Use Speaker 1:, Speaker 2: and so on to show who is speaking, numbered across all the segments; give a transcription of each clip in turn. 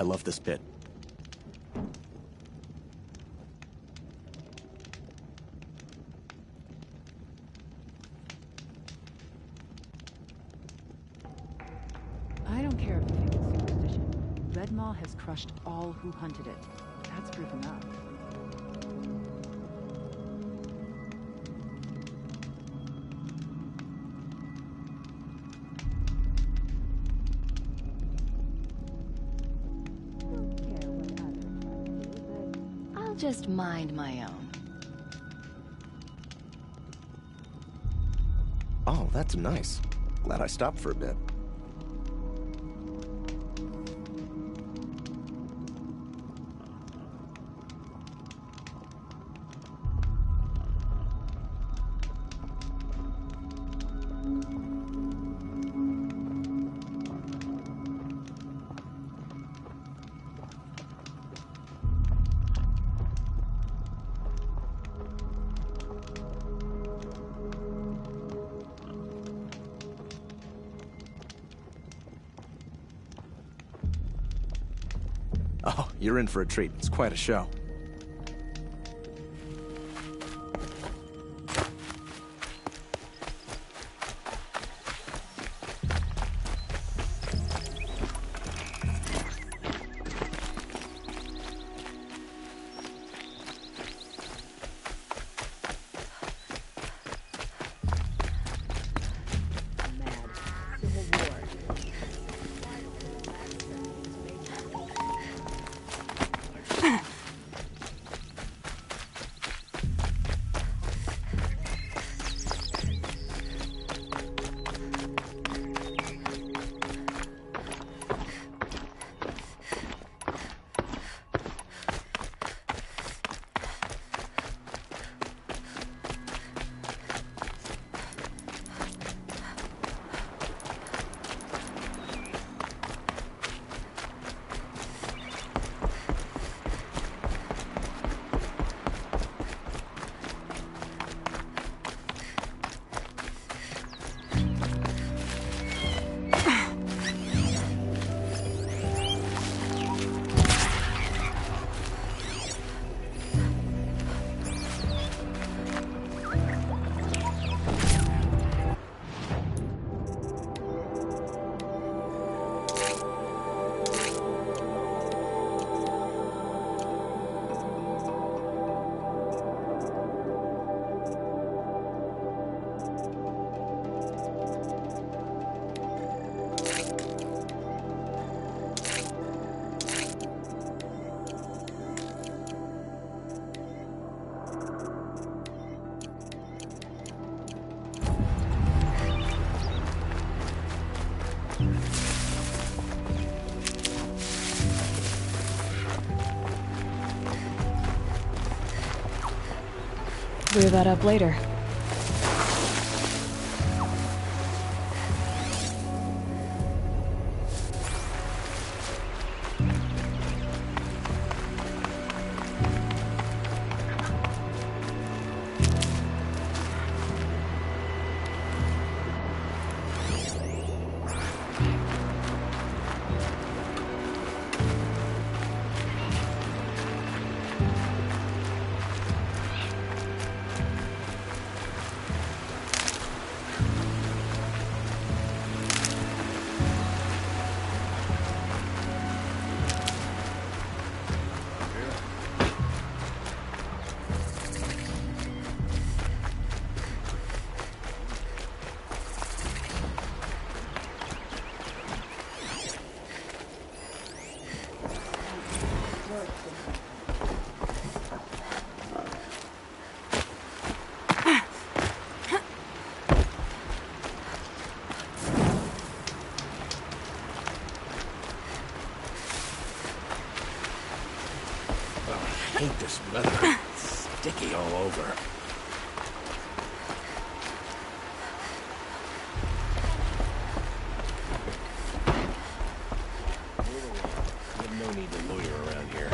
Speaker 1: I love this pit.
Speaker 2: I don't care if you think it's superstition. Red Maw has crushed all who hunted it. That's proof enough.
Speaker 3: Just mind my own.
Speaker 1: Oh, that's nice. Glad I stopped for a bit. Oh, you're in for a treat. It's quite a show.
Speaker 2: Clear that up later.
Speaker 4: I hate this weather. It's sticky all over. We have no need to loiter around here.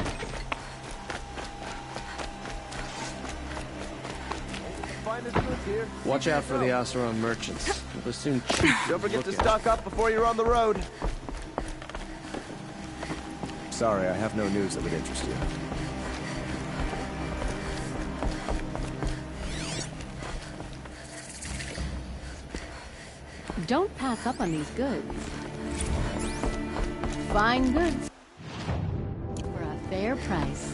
Speaker 5: Watch out for the Oseron merchants. They'll soon cheat.
Speaker 6: Don't forget to stock up before you're on the road.
Speaker 1: Sorry, I have no news that would interest you.
Speaker 3: Don't pass up on these goods. Fine goods for a fair price.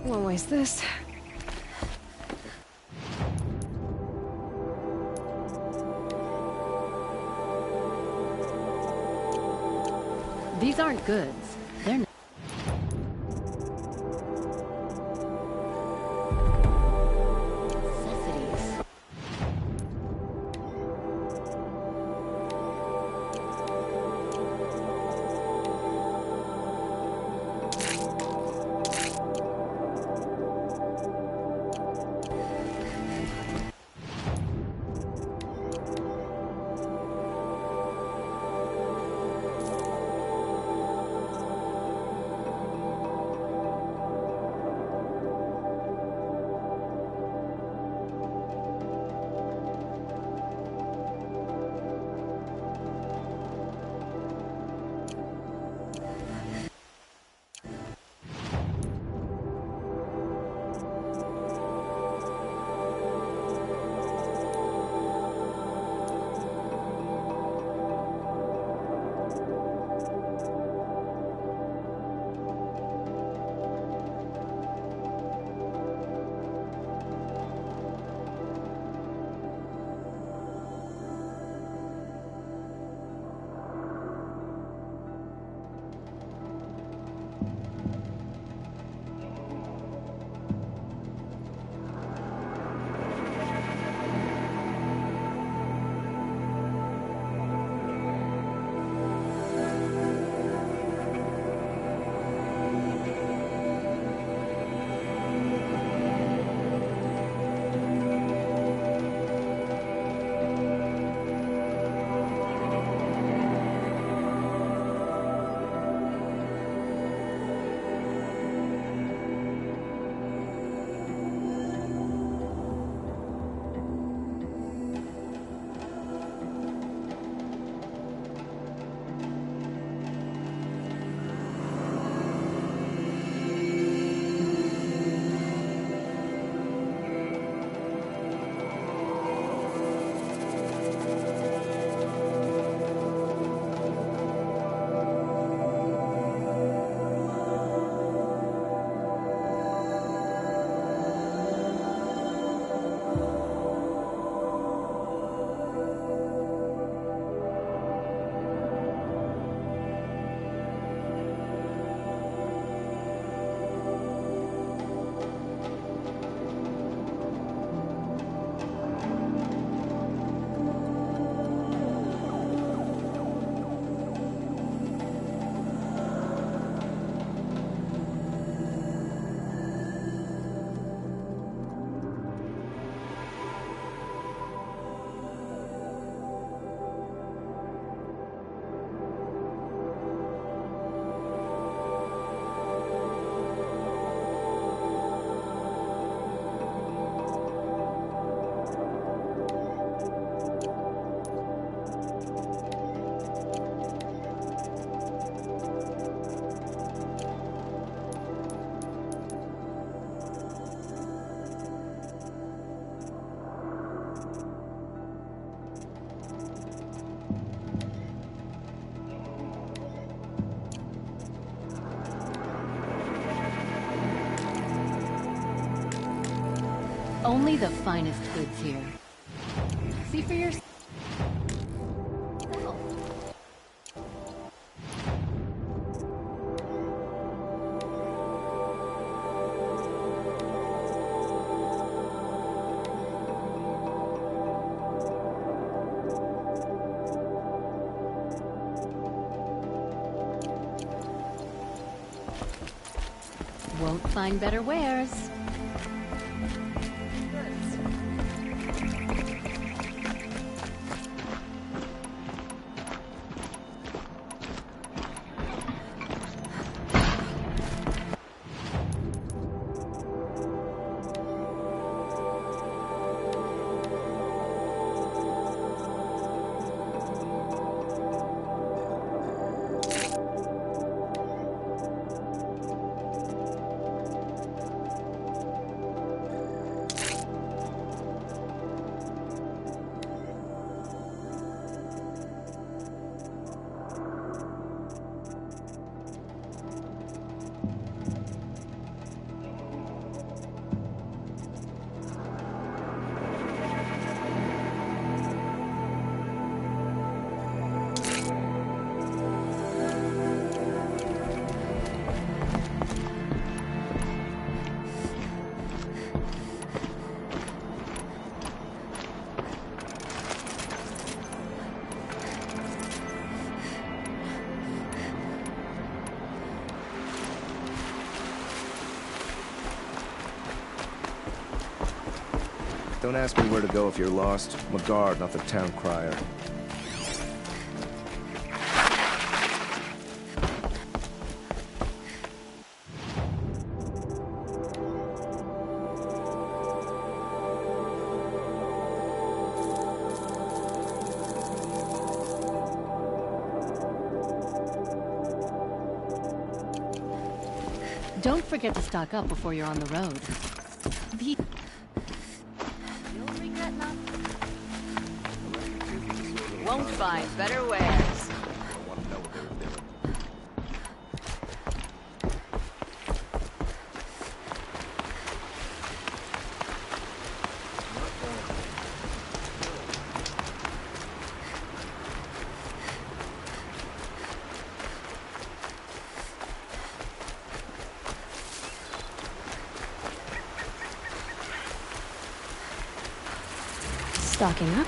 Speaker 6: Won't waste this.
Speaker 3: These aren't goods. They're not. Necessities. Only the finest goods here. See for yourself. Won't find better wares.
Speaker 1: Don't ask me where to go if you're lost. I'm a guard, not the town crier.
Speaker 3: Don't forget to stock up before you're on the road. Won't find better wares.
Speaker 1: I want to know what they were doing.
Speaker 6: Stocking up.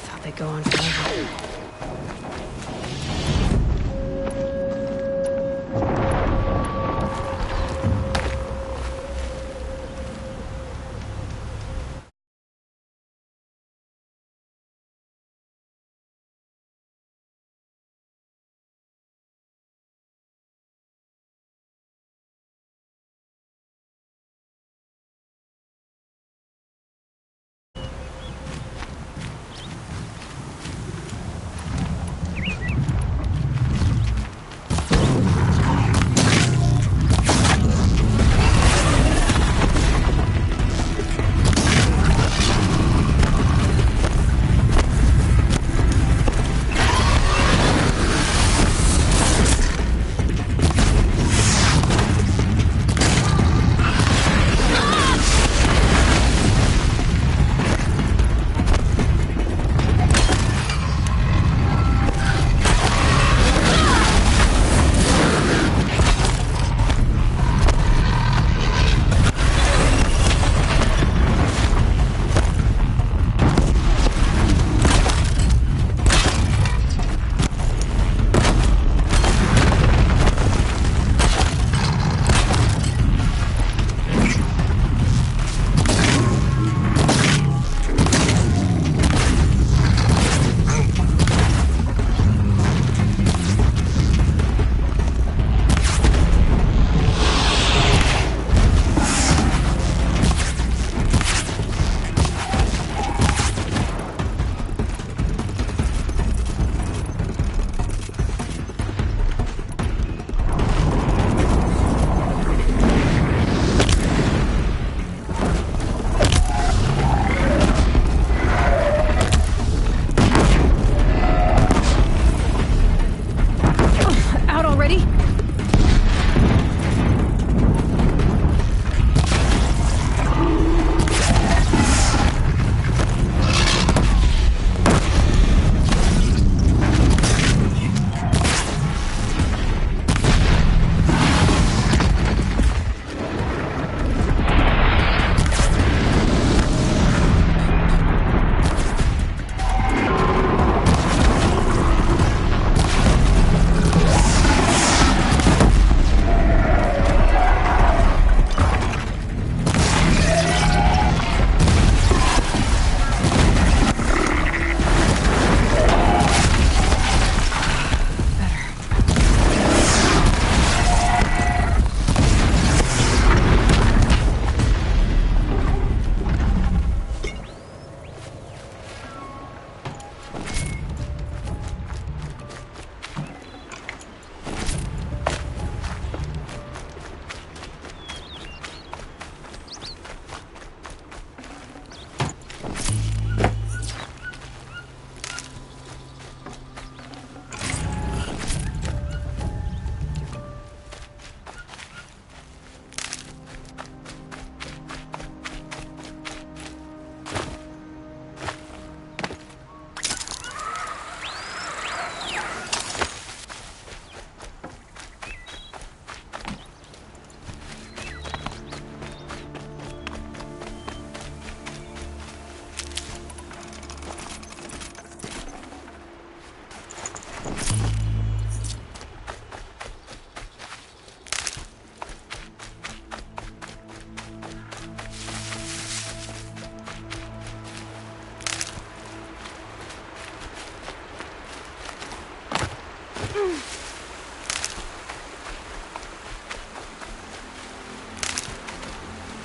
Speaker 6: thought they'd go on forever.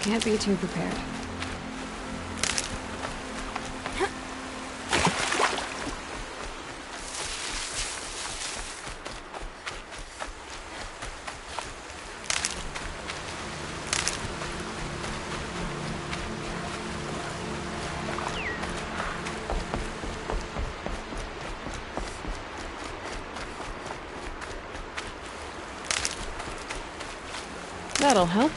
Speaker 6: Can't be too prepared. That'll help.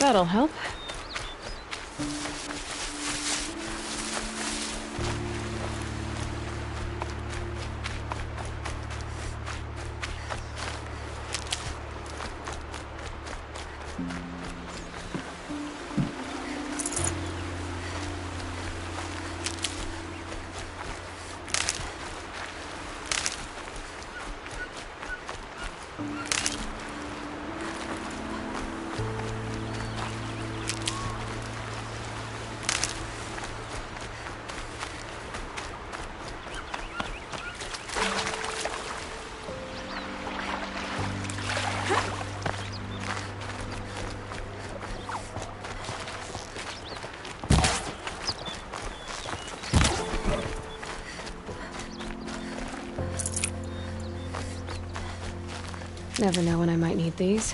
Speaker 6: That'll help. Never know when I might need these.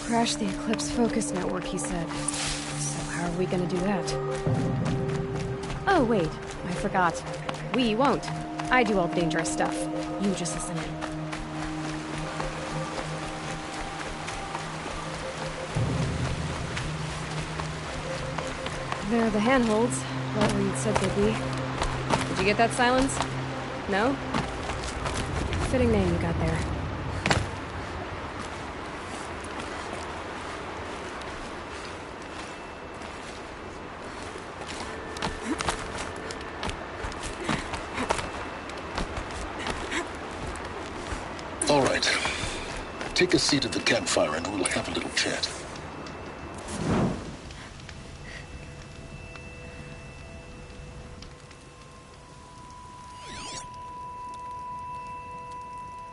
Speaker 6: Crash the Eclipse focus network, he said. So how are we gonna do that? Oh, wait. I forgot. We won't. I do all the dangerous stuff. You just listen in. There are the handholds, right where you'd said they'd be. Did you get that, Silence? No? Fitting name you got there.
Speaker 7: All right. Take a seat at the campfire and we'll have a little chat.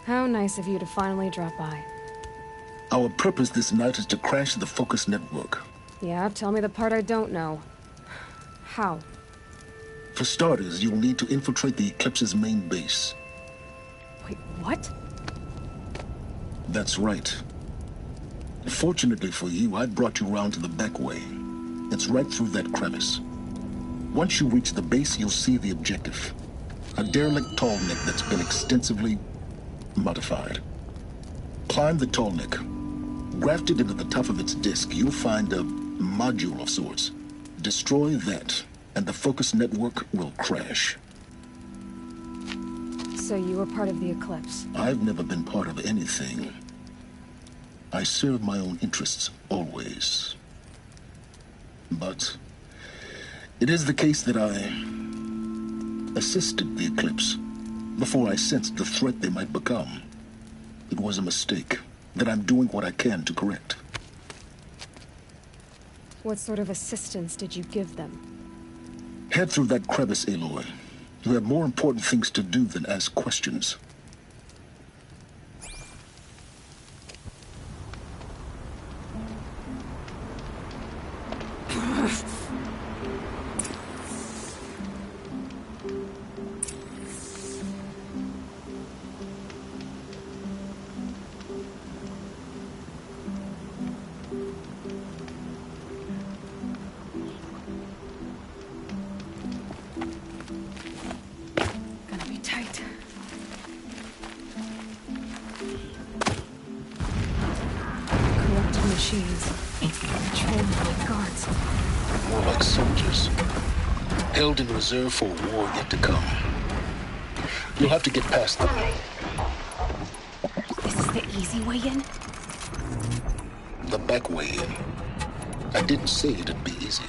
Speaker 6: How nice of you to finally drop by.
Speaker 7: Our purpose this night is to crash the focus network.
Speaker 6: Yeah, tell me the part I don't know. How?
Speaker 7: For starters, you'll need to infiltrate the Eclipse's main base.
Speaker 6: Wait, what?
Speaker 7: That's right. Fortunately for you, I brought you round to the back way. It's right through that crevice. Once you reach the base, you'll see the objective. A derelict tall neck that's been extensively modified. Climb the tall neck. Grafted into the top of its disk, you'll find a module of sorts. Destroy that, and the focus network will crash.
Speaker 6: So you were part of the Eclipse?
Speaker 7: I've never been part of anything. I serve my own interests, always. But it is the case that I assisted the Eclipse before I sensed the threat they might become. It was a mistake that I'm doing what I can to correct.
Speaker 6: What sort of assistance did you give them?
Speaker 7: Head through that crevice, Aloy. You have more important things to do than ask questions.
Speaker 6: Gonna be tight. Corrupted machines. Trained by guards.
Speaker 7: More like soldiers. Held in reserve for a war yet to come. You'll have to get past them.
Speaker 6: This is the easy way in?
Speaker 7: The back way in. I didn't say it'd be easy.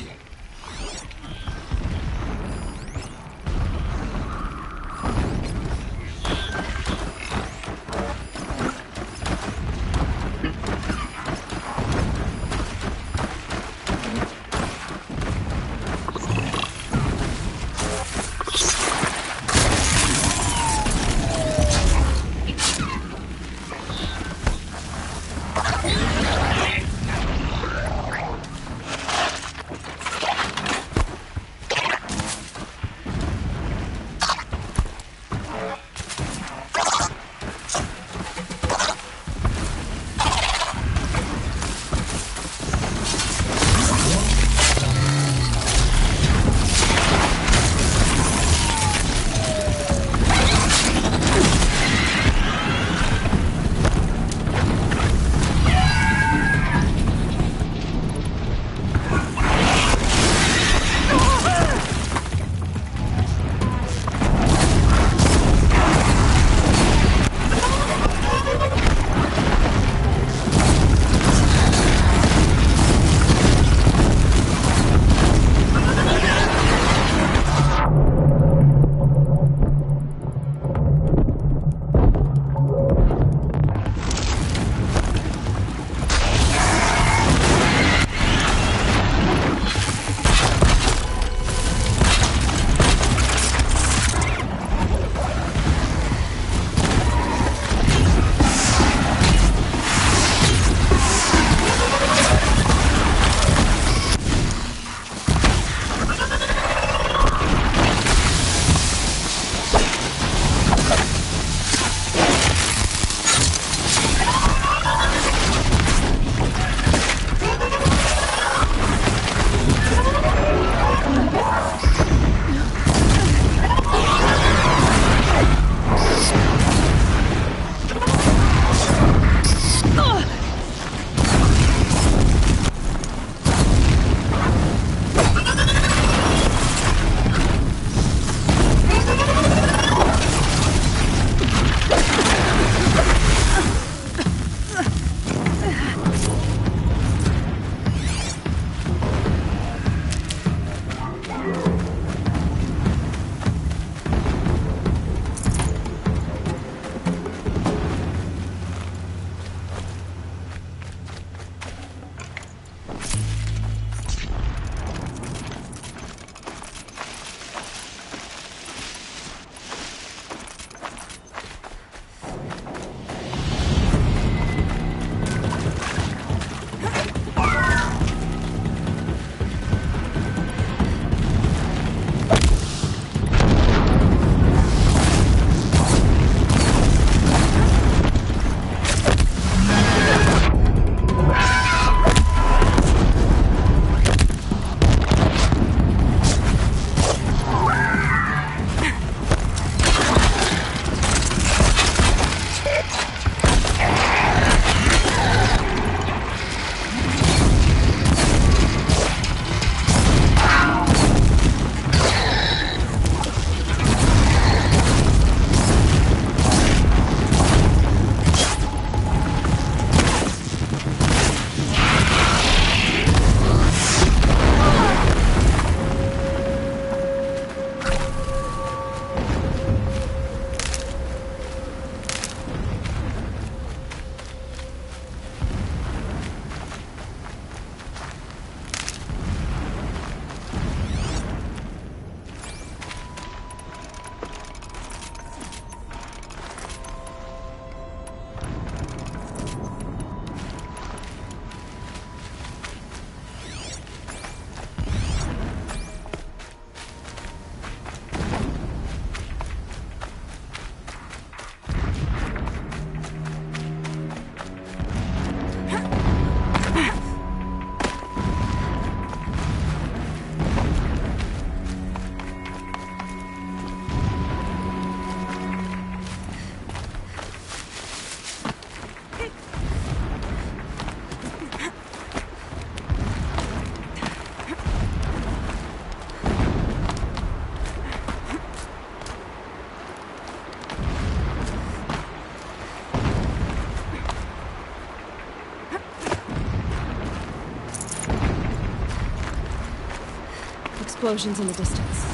Speaker 6: explosions in the distance.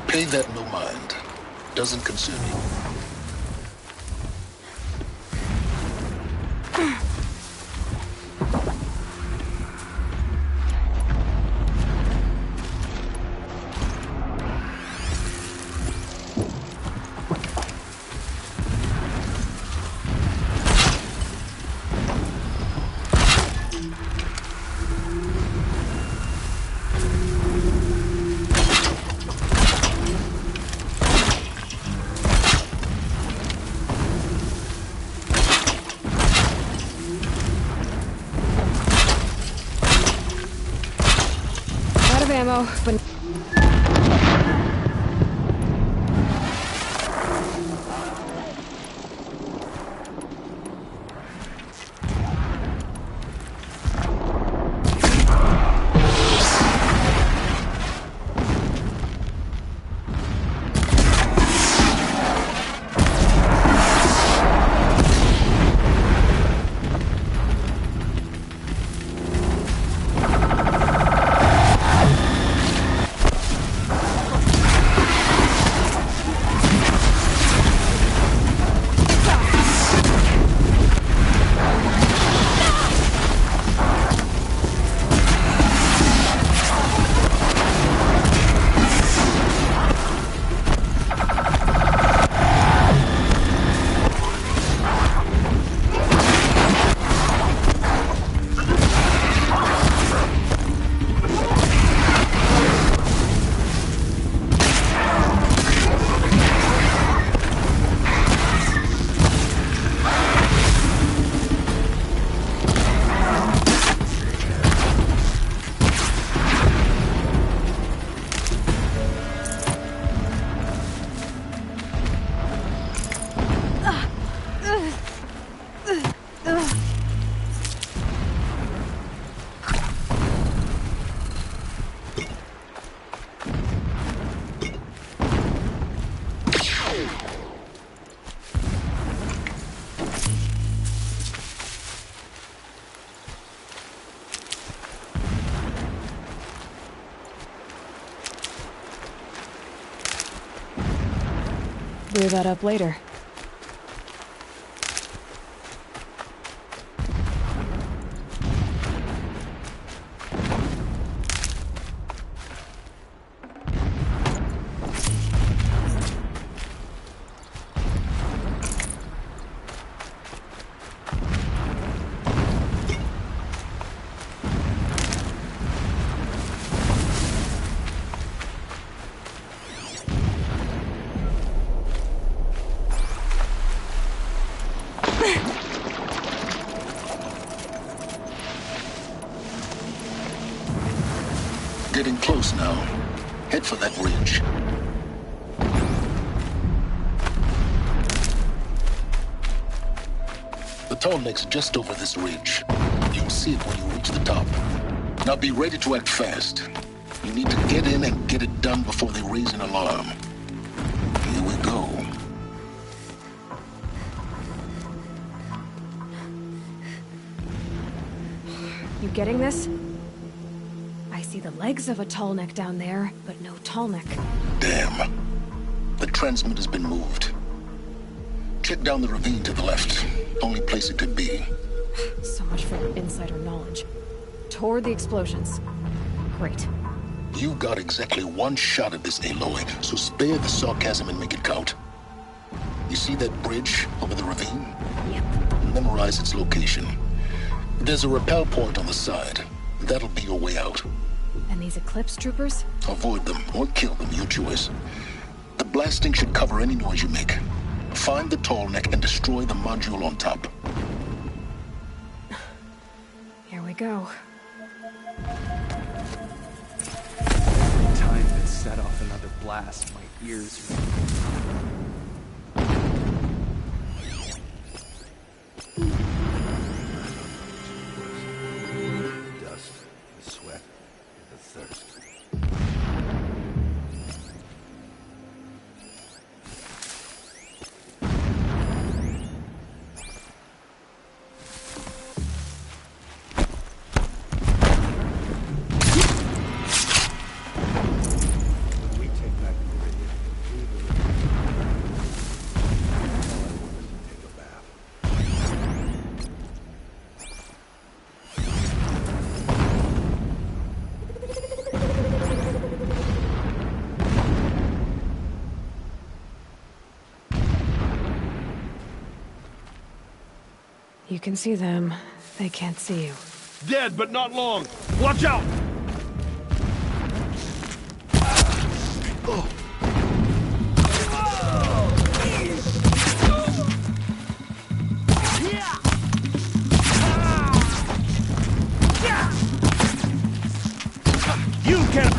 Speaker 7: Pay that no mind. Doesn't concern you.
Speaker 6: Ammo, but clear that up later.
Speaker 7: Getting close now. Head for that ridge. The tall neck's just over this ridge. You'll see it when you reach the top. Now be ready to act fast. You need to get in and get it done before they raise an alarm. Here we go.
Speaker 6: You getting this? I see the legs of a tall neck down there, but no tall neck.
Speaker 7: Damn. The transmitter's been moved. Check down the ravine to the left. Only place it could be.
Speaker 6: So much for insider knowledge. Toward the explosions. Great.
Speaker 7: You've got exactly one shot at this, Aloy, so spare the sarcasm and make it count. You see that bridge over the ravine?
Speaker 6: Yep.
Speaker 7: Memorize its location. There's a rappel point on the side. That'll be your way out.
Speaker 6: And these Eclipse troopers?
Speaker 7: Avoid them or kill them, your choice. The blasting should cover any noise you make. Find the tall neck and destroy the module on top.
Speaker 6: Here we go.
Speaker 5: Every time they set off another blast, my ears.
Speaker 4: Dust, the sweat, the thirst.
Speaker 6: You can see them. They can't see you.
Speaker 8: Dead, but not long. Watch out! You can...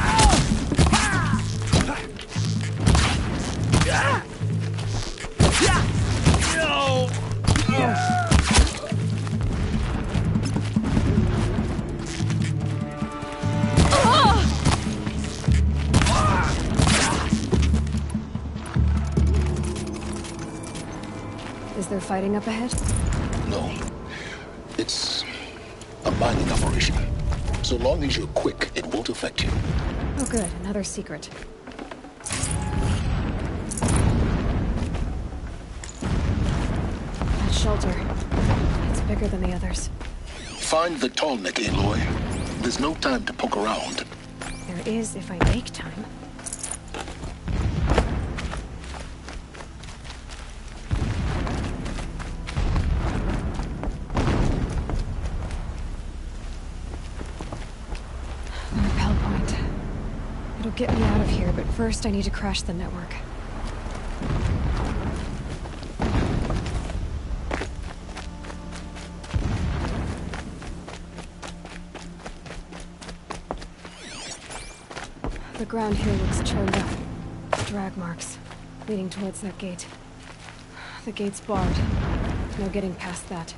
Speaker 6: Is there fighting up ahead?
Speaker 7: No. It's a mining operation. So long as you're quick, it won't affect you.
Speaker 6: Oh good, another secret. That shelter. It's bigger than the others.
Speaker 7: Find the tall neck, Aloy. There's no time to poke around.
Speaker 6: There is if I make time. The rappel point. It'll get me out of here, but first I need to crash the network. The ground here looks churned up. Drag marks, leading towards that gate. The gate's barred. No getting past that.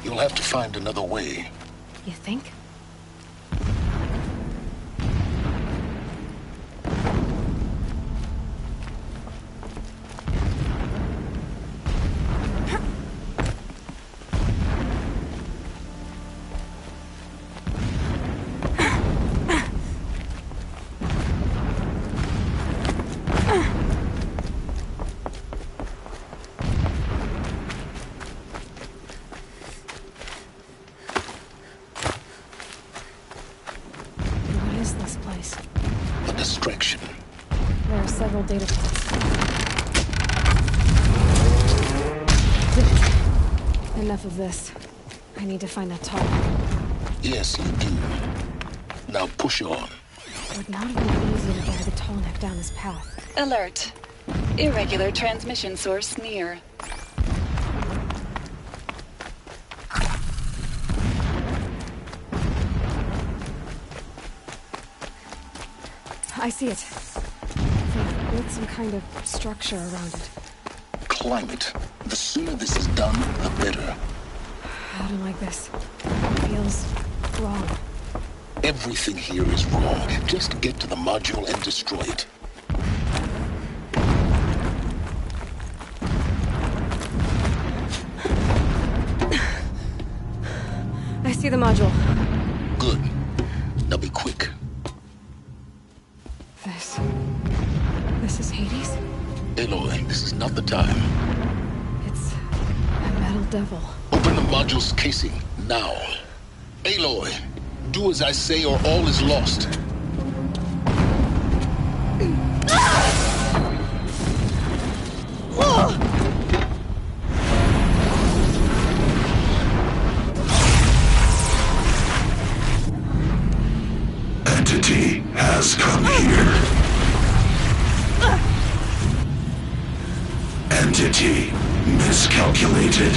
Speaker 7: You'll have to find another way.
Speaker 6: You think? This place.
Speaker 7: A distraction.
Speaker 6: There are several data points. Did it. Enough of this. I need to find that tall.
Speaker 7: Yes, you do. Now push on.
Speaker 6: It would not have been easy to guide the tall neck down this path.
Speaker 9: Alert. Irregular transmission source near.
Speaker 6: I see it. They've built some kind of structure around it.
Speaker 7: Climb it. The sooner this is done, the better.
Speaker 6: I don't like this. It feels wrong.
Speaker 7: Everything here is wrong. Just get to the module and destroy it.
Speaker 6: I see the module.
Speaker 7: Good. Now be quick.
Speaker 6: This is Hades?
Speaker 7: Aloy, this is not the time.
Speaker 6: It's a metal devil.
Speaker 7: Open the module's casing, now. Aloy, do as I say or all is lost.
Speaker 10: Entity has come here. Entity miscalculated.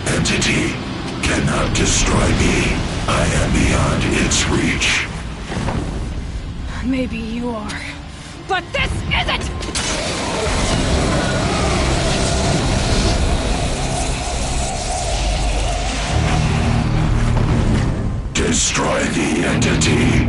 Speaker 10: Entity cannot destroy me. I am beyond its reach.
Speaker 6: Maybe you are. But this isn't!
Speaker 10: Destroy the entity.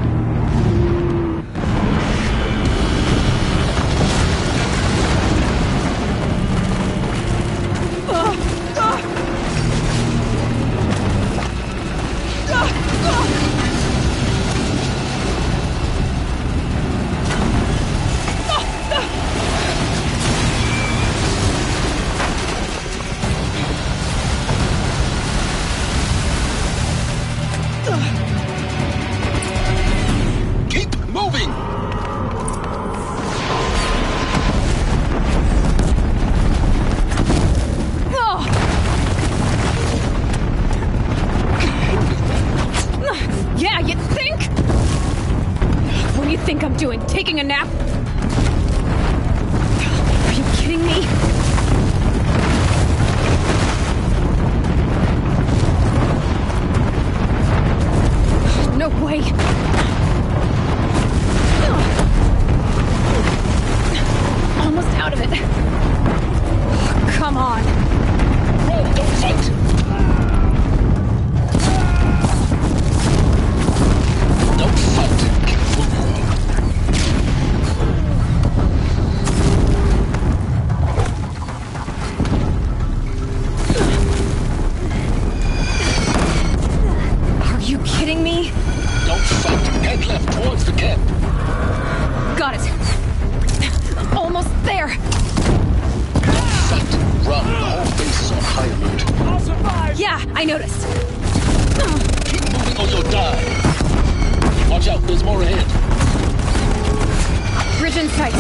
Speaker 6: taking a nap? Are you kidding me? No way. Almost out of it. Come on.
Speaker 7: Roll, don't fight! Don't fight. Keep moving.
Speaker 6: Are you kidding me?
Speaker 7: Don't fight. Head left towards the camp.
Speaker 6: Got it. Almost there.
Speaker 7: Don't fight. Run. The whole base is on high alert.
Speaker 8: I'll survive!
Speaker 6: Yeah, I noticed.
Speaker 7: Keep moving or you'll die. Watch out, there's more ahead.
Speaker 6: Bridge in sight.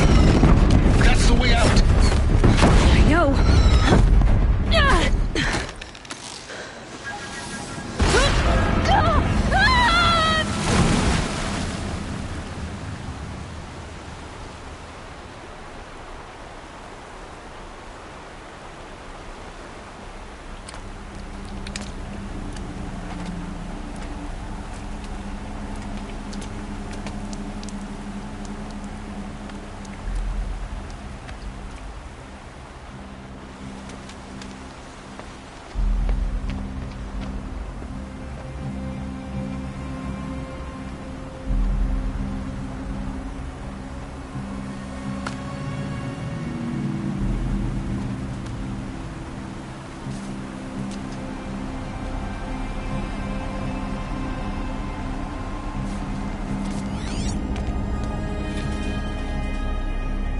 Speaker 7: That's the way out.
Speaker 6: I know.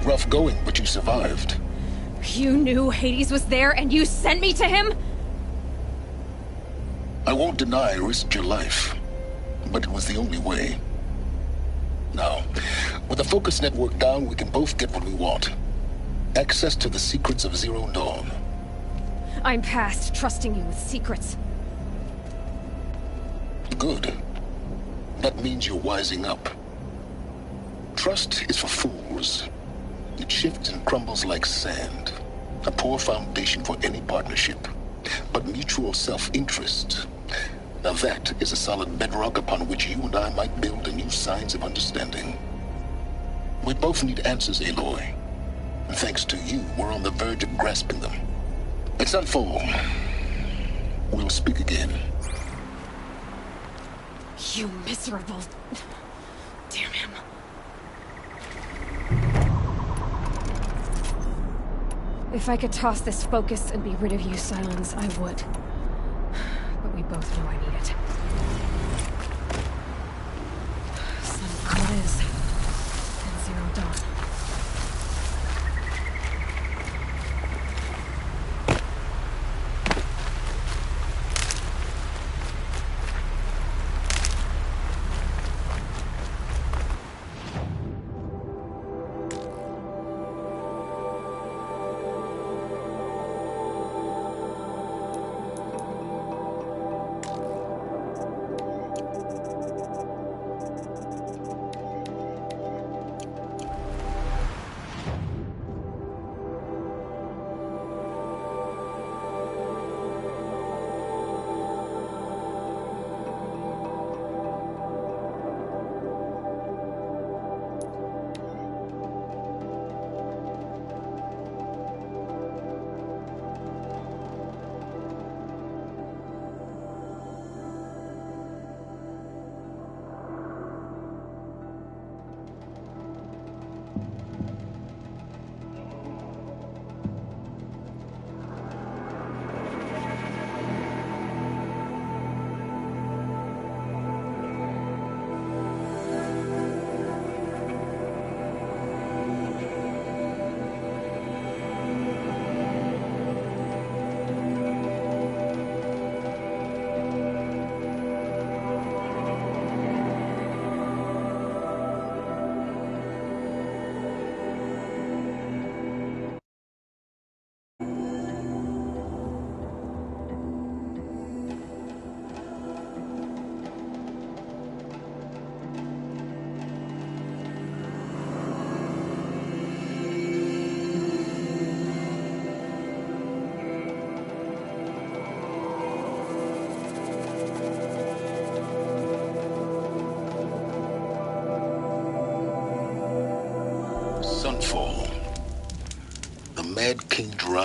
Speaker 7: Rough going, but you survived.
Speaker 6: You knew Hades was there and you sent me to him?
Speaker 7: I won't deny I risked your life, but it was the only way. Now, with the focus network down, we can both get what we want. Access to the secrets of Zero Dawn.
Speaker 6: I'm past trusting you with secrets.
Speaker 7: Good. That means you're wising up. Trust is for fools. It shifts and crumbles like sand. A poor foundation for any partnership. But mutual self-interest, now that is a solid bedrock upon which you and I might build anew signs of understanding. We both need answers, Aloy. And thanks to you, we're on the verge of grasping them. Let's unfold. We'll speak again.
Speaker 6: You miserable... Damn him. If I could toss this focus and be rid of you, Silence, I would. But we both know I need it. Son of what is? And Zero Dawn.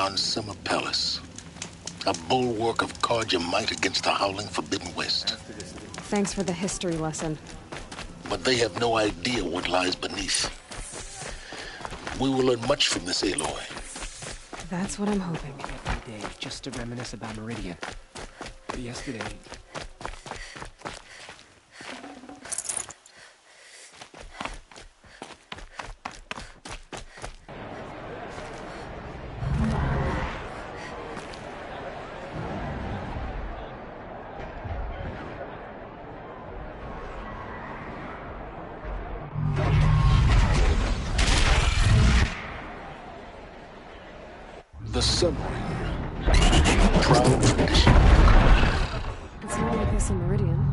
Speaker 7: beyond Summer Palace. A bulwark of Carja might against the howling Forbidden West.
Speaker 6: Thanks for the history lesson.
Speaker 7: But they have no idea what lies beneath. We will learn much from this Aloy.
Speaker 6: That's what I'm hoping.
Speaker 4: Every day, just to reminisce about Meridian. Yesterday...
Speaker 7: The Sun Ring. Proud tradition.
Speaker 6: It's not like this in Meridian.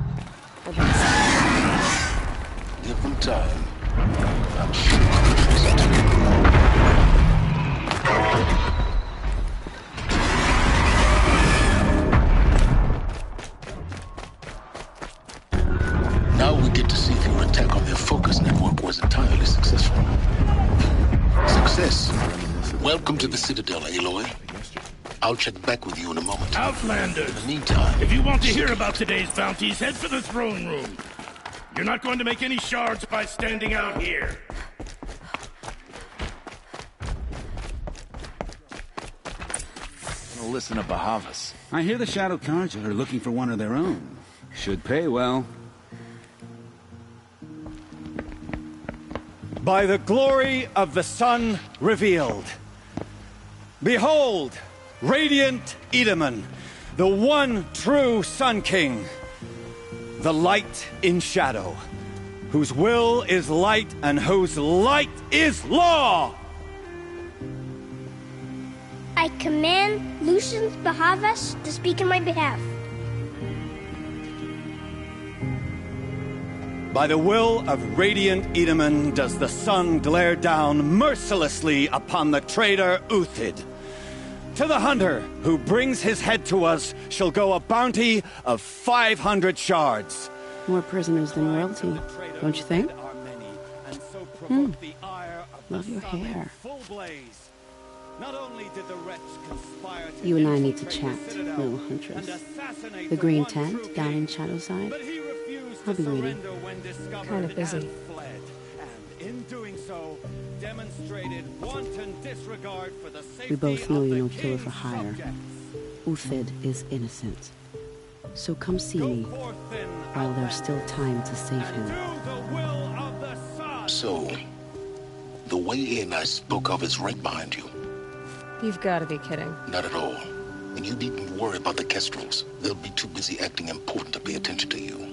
Speaker 7: Give them time. I'm sure they'll listen to you. Now we get to see if your attack on their focus network was entirely successful. Success. Welcome to the Citadel, Aloy. I'll check back with you in a moment.
Speaker 8: Outlanders!
Speaker 7: In the meantime...
Speaker 8: If you want to hear about today's bounties, head for the throne room. You're not going to make any shards by standing out here.
Speaker 1: I'll listen to Bahavas.
Speaker 11: I hear the Shadow Carja are looking for one of their own. Should pay well.
Speaker 12: By the glory of the sun revealed. Behold, radiant Edaman, the one true Sun King. The light in shadow, whose will is light and whose light is law!
Speaker 13: I command Lucius Bahavas to speak in my behalf.
Speaker 12: By the will of radiant Edaman does the sun glare down mercilessly upon the traitor Uthid. To the hunter who brings his head to us shall go a bounty of 500 shards.
Speaker 14: More prisoners than royalty, don't you think? Love your hair. You and I need to chat, little huntress. The green tent down in Shadowside. I'll be waiting.
Speaker 6: Kind of busy.
Speaker 14: We both know you're no killer for hire. Uthid is innocent. So come see me while there's still time to save him.
Speaker 7: So, the way in I spoke of is right behind you.
Speaker 6: You've got to be kidding.
Speaker 7: Not at all. And you needn't worry about the Kestrels. They'll be too busy acting important to pay attention to you.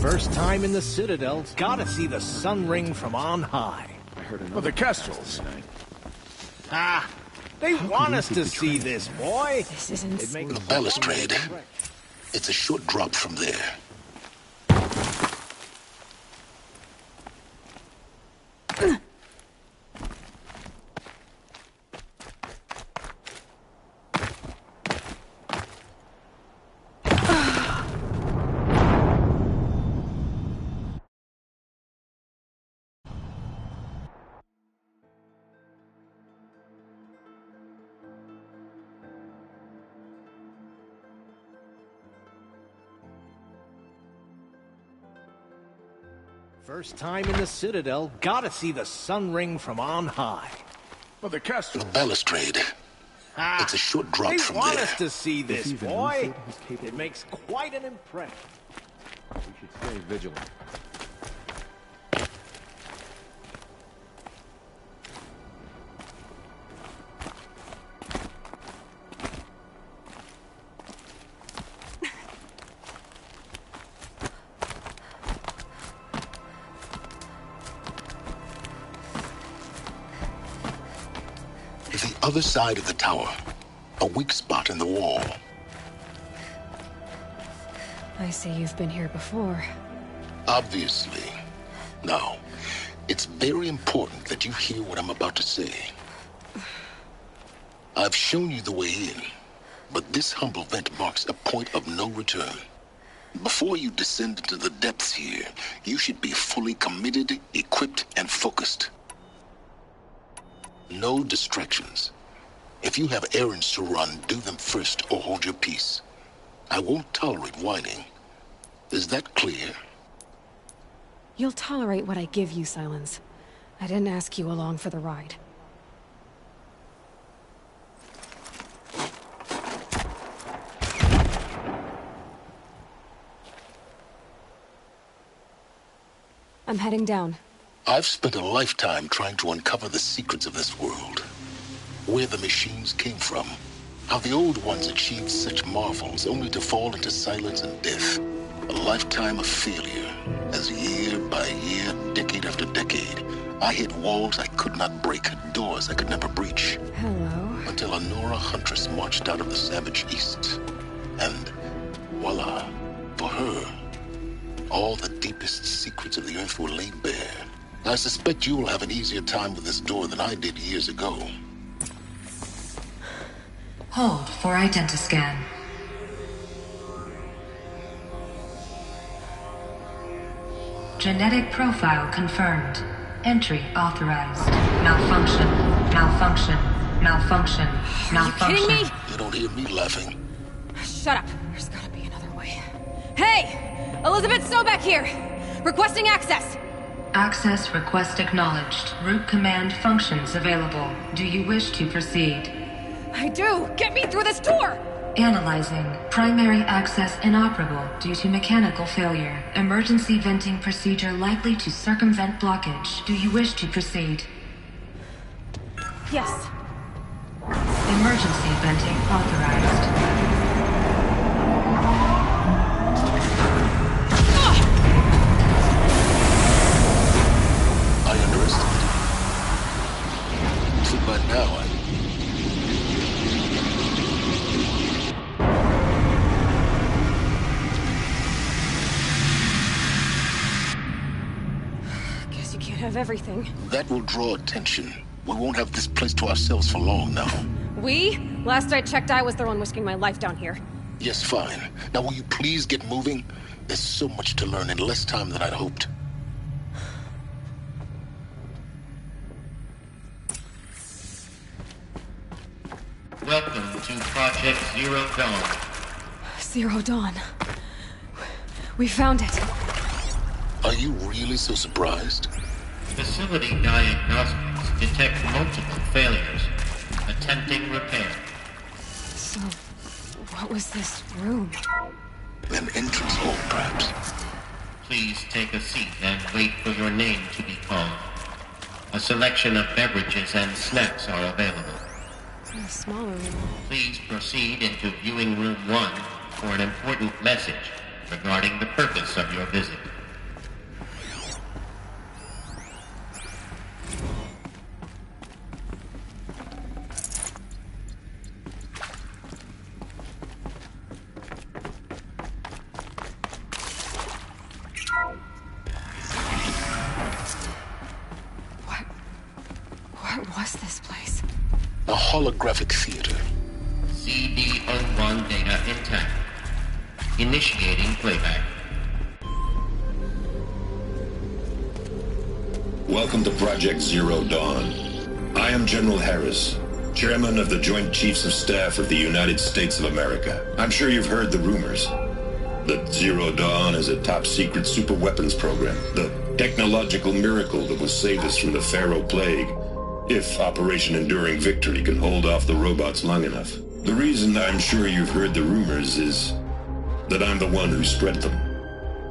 Speaker 4: First time in the Citadel, gotta see the sun ring from on high.
Speaker 1: I heard another.
Speaker 8: Well, the Kestrels.
Speaker 4: Ah, they want us to see this, boy.
Speaker 6: This isn't...
Speaker 7: The balustrade. It's a short drop from there.
Speaker 4: First time in the Citadel, gotta see the sun ring from on high.
Speaker 8: Well, the Kestrels.
Speaker 7: The balustrade.
Speaker 4: Ah,
Speaker 7: It's a short drop
Speaker 4: they
Speaker 7: from
Speaker 4: want
Speaker 7: there.
Speaker 4: us to see this, boy. It makes quite an impression.
Speaker 1: We should stay vigilant.
Speaker 7: The other side of the tower. A weak spot in the wall.
Speaker 6: I see you've been here before.
Speaker 7: Obviously. Now, it's very important that you hear what I'm about to say. I've shown you the way in, but this humble vent marks a point of no return. Before you descend into the depths here, you should be fully committed, equipped, and focused. No distractions. If you have errands to run, do them first or hold your peace. I won't tolerate whining. Is that clear?
Speaker 6: You'll tolerate what I give you, Silence. I didn't ask you along for the ride. I'm heading down.
Speaker 7: I've spent a lifetime trying to uncover the secrets of this world. Where the machines came from. How the old ones achieved such marvels only to fall into silence and death. A lifetime of failure. As year by year, decade after decade, I hit walls I could not break, doors I could never breach.
Speaker 6: Hello.
Speaker 7: Until a Nora huntress marched out of the savage east. And voila, for her, all the deepest secrets of the earth were laid bare. I suspect you will have an easier time with this door than I did years ago.
Speaker 15: Hold for identiscan. Genetic profile confirmed. Entry authorized. Malfunction. Malfunction. Malfunction. Malfunction.
Speaker 6: Are you kidding me?
Speaker 7: You don't hear me laughing.
Speaker 6: Shut up. There's gotta be another way. Hey! Elizabeth Sobek here! Requesting access!
Speaker 15: Access request acknowledged. Root command functions available. Do you wish to proceed?
Speaker 6: I do! Get me through this door!
Speaker 15: Analyzing. Primary access inoperable due to mechanical failure. Emergency venting procedure likely to circumvent blockage. Do you wish to proceed?
Speaker 6: Yes.
Speaker 15: Emergency venting authorized.
Speaker 7: I underestimated you. So by now,
Speaker 6: Guess you can't have everything.
Speaker 7: That will draw attention. We won't have this place to ourselves for long now.
Speaker 6: We? Last I checked, I was the one risking my life down here.
Speaker 7: Yes, fine. Now will you please get moving? There's so much to learn in less time than I'd hoped.
Speaker 16: Welcome to Project Zero Dawn.
Speaker 6: Zero Dawn. We found it.
Speaker 7: Are you really so surprised?
Speaker 16: Facility diagnostics detect multiple failures. Attempting repair.
Speaker 6: So, what was this room?
Speaker 7: An entrance hall, perhaps.
Speaker 16: Please take a seat and wait for your name to be called. A selection of beverages and snacks are available.
Speaker 6: A smaller room.
Speaker 16: Please proceed into viewing room 1 for an important message regarding the purpose of your visit.
Speaker 6: What was this place?
Speaker 7: A holographic theater.
Speaker 16: CD01 data intact. Initiating playback.
Speaker 10: Welcome to Project Zero Dawn. I am General Harris, Chairman of the Joint Chiefs of Staff of the United States of America. I'm sure you've heard the rumors that Zero Dawn is a top-secret superweapons program, the technological miracle that will save us from the Pharaoh Plague, if Operation Enduring Victory can hold off the robots long enough. The reason I'm sure you've heard the rumors is that I'm the one who spread them,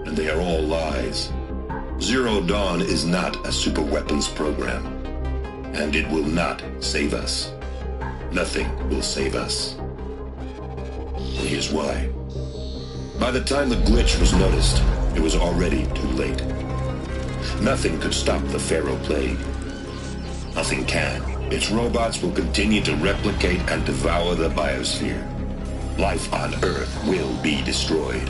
Speaker 10: and they are all lies. Zero Dawn is not a superweapons program, and it will not save us. Nothing will save us. Here's why. By the time the glitch was noticed, it was already too late. Nothing could stop the Pharaoh Plague. Nothing can. Its robots will continue to replicate and devour the biosphere. Life on Earth will be destroyed.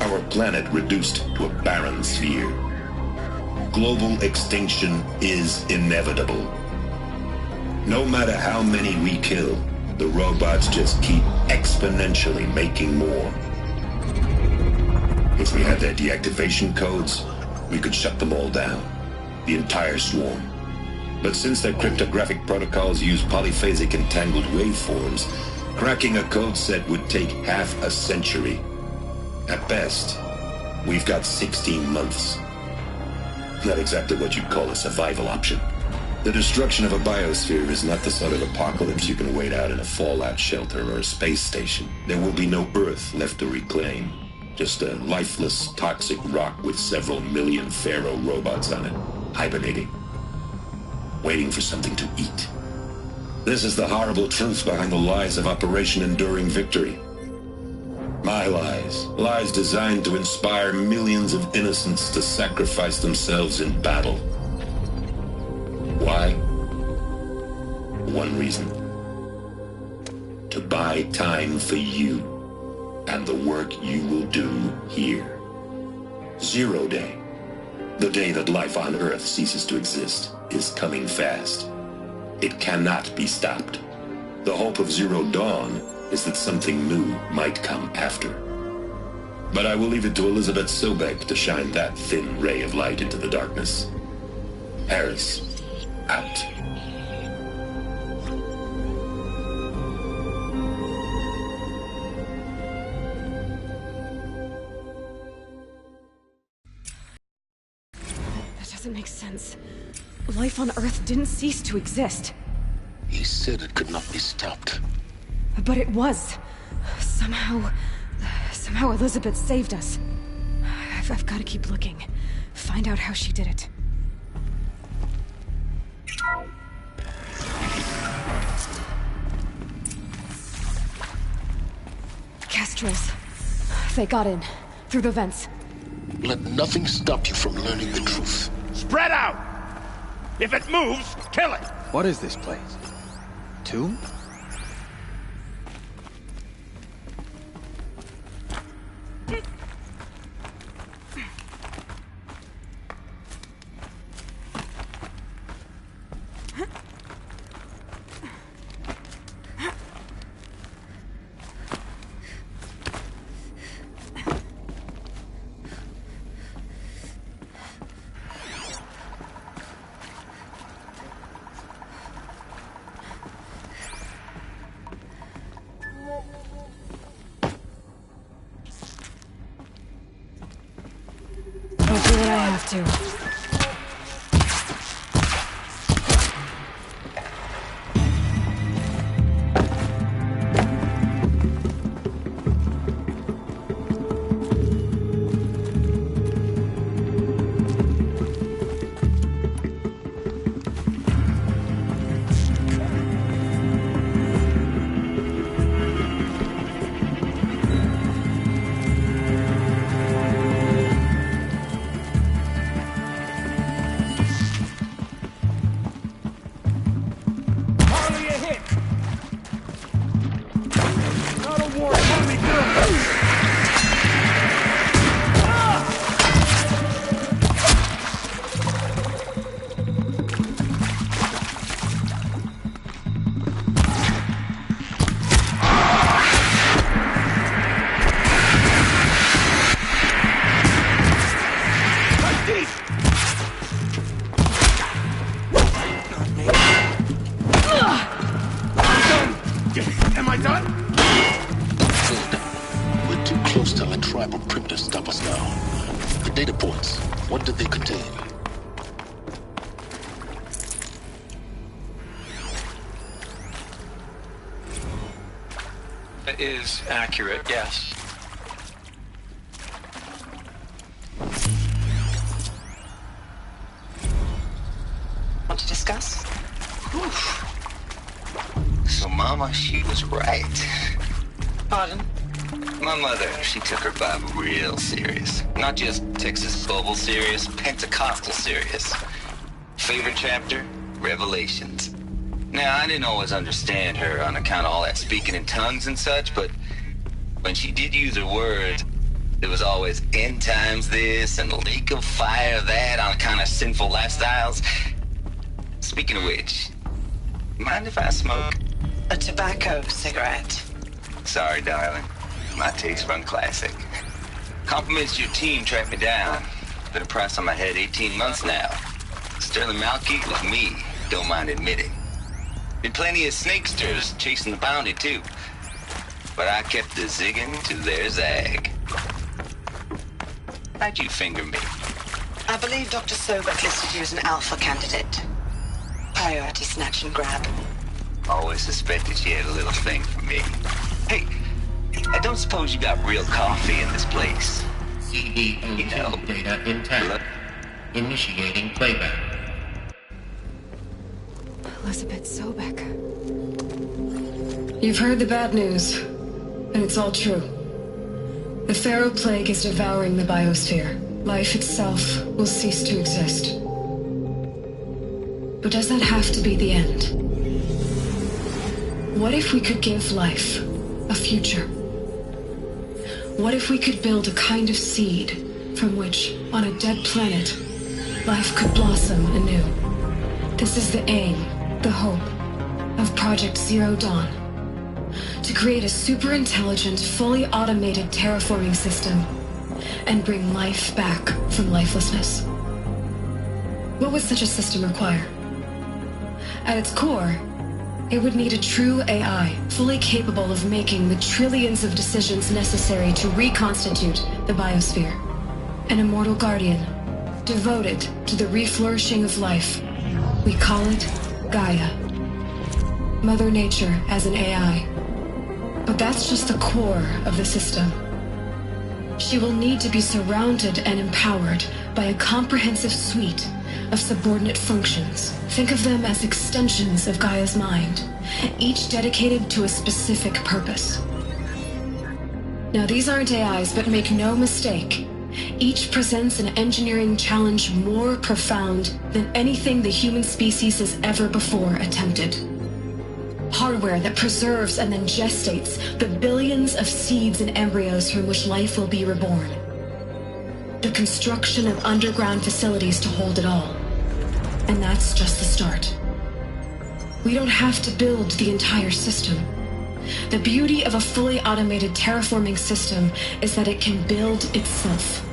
Speaker 10: Our planet reduced to a barren sphere. Global extinction is inevitable. No matter how many we kill, the robots just keep exponentially making more. If we had their deactivation codes, we could shut them all down. The entire swarm. But since their cryptographic protocols use polyphasic entangled waveforms, cracking a code set would take half a century. At best, we've got 16 months. Not exactly what you'd call a survival option. The destruction of a biosphere is not the sort of apocalypse you can wait out in a fallout shelter or a space station. There will be no Earth left to reclaim. Just a lifeless, toxic rock with several million Pharaoh robots on it, hibernating, waiting for something to eat. This is the horrible truth behind the lies of Operation Enduring Victory. My lies. Lies designed to inspire millions of innocents to sacrifice themselves in battle. Why? One reason. To buy time for you and the work you will do here. 0 Day, the day that life on Earth ceases to exist, is coming fast. It cannot be stopped. The hope of Zero Dawn is that something new might come after. But I will leave it to Elizabeth Sobek to shine that thin ray of light into the darkness. Harris, out.
Speaker 6: That doesn't make sense. Life on Earth didn't cease to exist.
Speaker 7: He said it could not be stopped.
Speaker 6: But it was. Somehow Elizabeth saved us. I've got to keep looking. Find out how she did it. Kestrels. They got in. Through the vents.
Speaker 7: Let nothing stop you from learning the truth.
Speaker 8: Spread out! If it moves, kill it!
Speaker 4: What is this place? Tomb?
Speaker 6: I'll do what I have to.
Speaker 8: Am I done?
Speaker 7: Good. We're too close to let tribal printers stop us now. The data points, what did they contain?
Speaker 17: That is accurate, yes.
Speaker 18: Want to discuss? So Mama, she was right.
Speaker 17: Pardon?
Speaker 18: My mother, she took her Bible real serious. Not just Texas Bible serious, Pentecostal serious. Favorite chapter? Revelations. Now, I didn't always understand her on account of all that speaking in tongues and such, but when she did use her words, there was always end times this and lake of fire that on account of sinful lifestyles. Speaking of which, mind if I smoke?
Speaker 19: A tobacco cigarette.
Speaker 18: Sorry, darling. My taste run classic. Compliments to your team tracked me down. Been a price on my head 18 months now. Sterling Malky with me. don't mind admitting. Been plenty of snakesters chasing the bounty, too. But I kept the zigging to their zag. How'd you finger me?
Speaker 19: I believe Dr. Sobek listed you as an alpha candidate. Priority snatch and grab.
Speaker 18: Always suspected she had a little thing for me. Hey, I don't suppose you got real coffee in this place?
Speaker 16: CDO2 data intact. Initiating playback.
Speaker 6: Elizabeth Sobek.
Speaker 20: You've heard the bad news, and it's all true. The Pharaoh Plague is devouring the biosphere. Life itself will cease to exist. But does that have to be the end? What if we could give life a future? What if we could build a kind of seed from which, on a dead planet, life could blossom anew? This is the aim, the hope, of Project Zero Dawn. To create a super-intelligent, fully automated terraforming system and bring life back from lifelessness. What would such a system require? At its core, it would need a true AI, fully capable of making the trillions of decisions necessary to reconstitute the biosphere. An immortal guardian, devoted to the reflourishing of life. We call it Gaia. Mother Nature as an AI. But that's just the core of the system. She will need to be surrounded and empowered by a comprehensive suite of subordinate functions. Think of them as extensions of Gaia's mind, each dedicated to a specific purpose. Now, these aren't AIs, but make no mistake, each presents an engineering challenge more profound than anything the human species has ever before attempted. Hardware that preserves and then gestates the billions of seeds and embryos from which life will be reborn. The construction of underground facilities to hold it all. And that's just the start. We don't have to build the entire system. The beauty of a fully automated terraforming system is that it can build itself.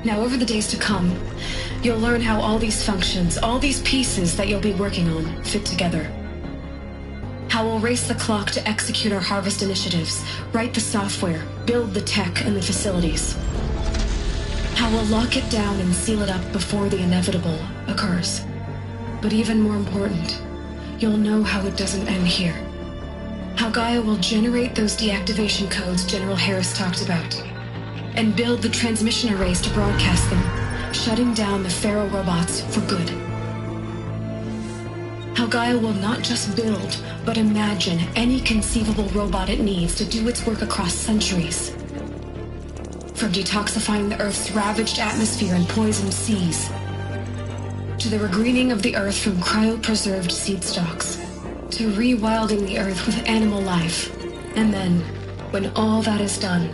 Speaker 20: Now, over the days to come, you'll learn how all these functions, all these pieces that you'll be working on, fit together. How we'll race the clock to execute our harvest initiatives, write the software, build the tech and the facilities. How we'll lock it down and seal it up before the inevitable occurs. But even more important, you'll know how it doesn't end here. How Gaia will generate those deactivation codes General Harris talked about, and build the transmission arrays to broadcast them, shutting down the Pharaoh robots for good. How Gaia will not just build, but imagine any conceivable robot it needs to do its work across centuries. From detoxifying the Earth's ravaged atmosphere and poisoned seas, to the regreening of the Earth from cryopreserved seed stalks, to rewilding the Earth with animal life. And then, when all that is done,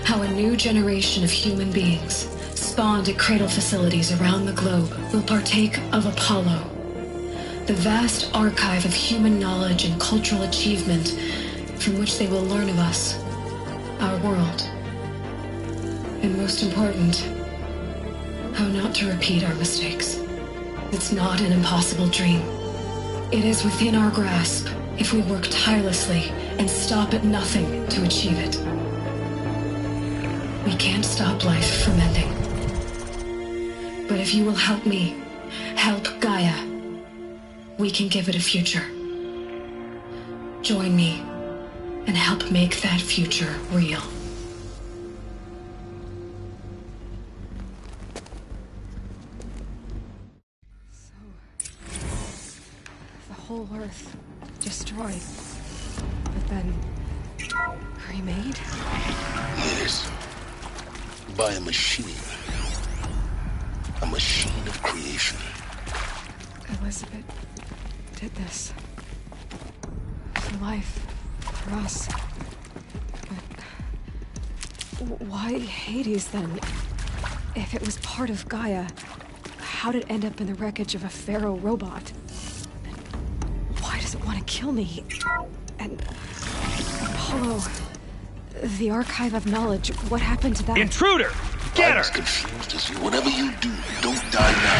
Speaker 20: how a new generation of human beings, spawned at cradle facilities around the globe, will partake of Apollo, the vast archive of human knowledge and cultural achievement from which they will learn of us, our world. And most important, how not to repeat our mistakes. It's not an impossible dream. It is within our grasp if we work tirelessly and stop at nothing to achieve it. We can't stop life from ending. But if you will help me, help Gaia, we can give it a future. Join me and help make that future real.
Speaker 6: Whole Earth destroyed, but then remade?
Speaker 7: Yes. By a machine. A machine of creation.
Speaker 6: Elizabeth did this. For life. For us. But why Hades then? If it was part of Gaia, how did it end up in the wreckage of a Pharaoh robot? Doesn't want to kill me. And Apollo, the archive of knowledge, what happened to that?
Speaker 4: Intruder! Get her!
Speaker 7: I'm as confused as you. Whatever you do, don't die now.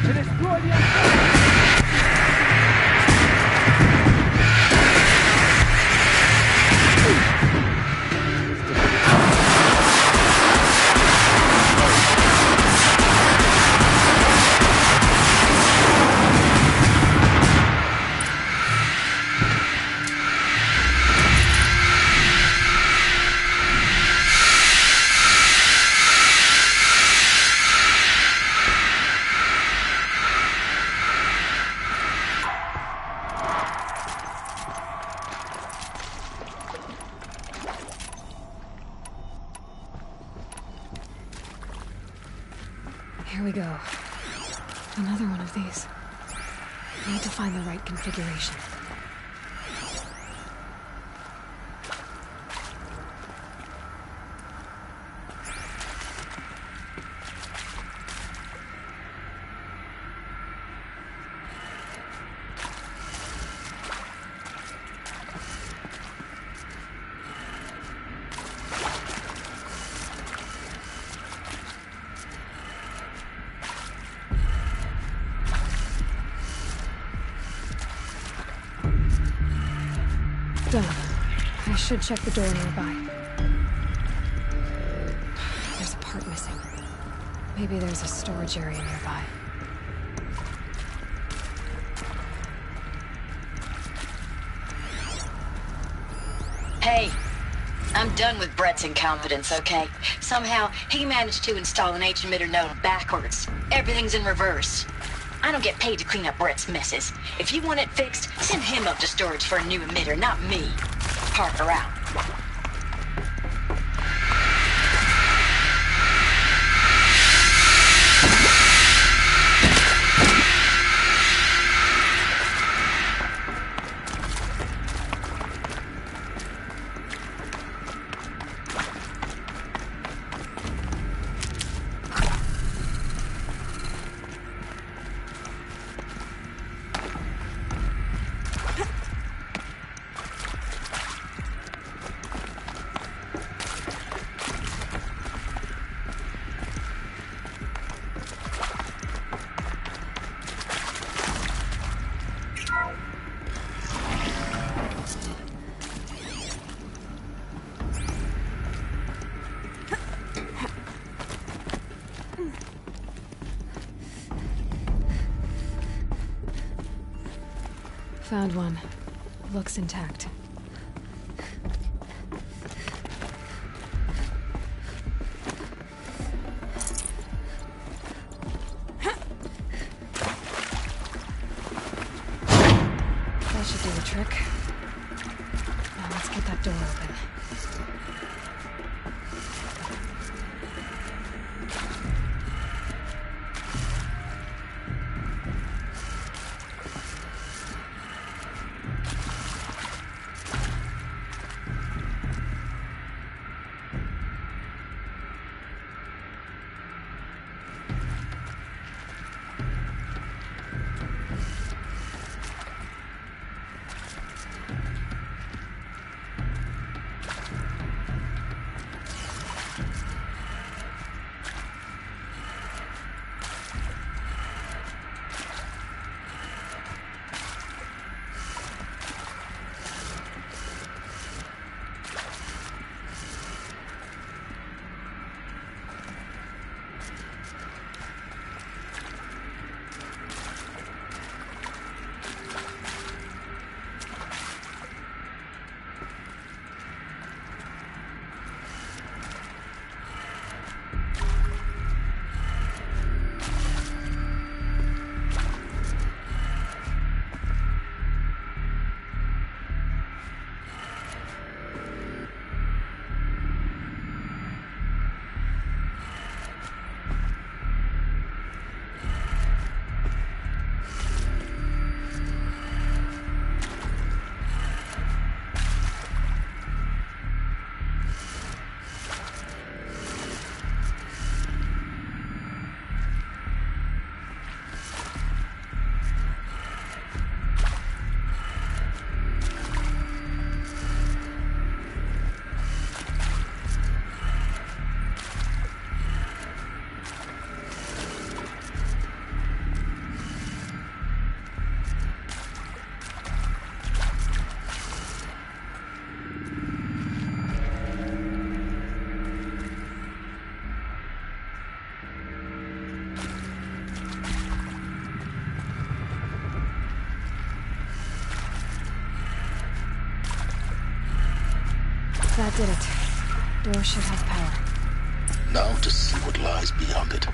Speaker 5: To destroy the
Speaker 6: Here we go. Another one of these. Need to find the right configuration. Done. I should check the door nearby. There's a part missing. Maybe there's a storage area nearby.
Speaker 21: Hey, I'm done with Brett's incompetence, okay? Somehow, he managed to install an H-emitter node backwards. Everything's in reverse. I don't get paid to clean up Brett's messes. If you want it fixed, send him up to storage for a new emitter, not me. Parker out.
Speaker 6: Found one. Looks intact. That should do the trick. Now let's get that door open. That did it. Door should have power.
Speaker 7: Now to see what lies beyond it.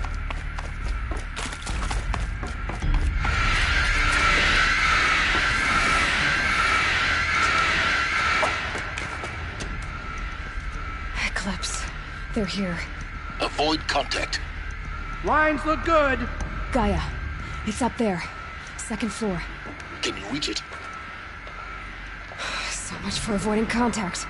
Speaker 6: Eclipse. They're here.
Speaker 7: Avoid contact.
Speaker 5: Lines look good.
Speaker 6: Gaia. It's up there. Second floor.
Speaker 7: Can you reach it?
Speaker 6: So much for avoiding contact.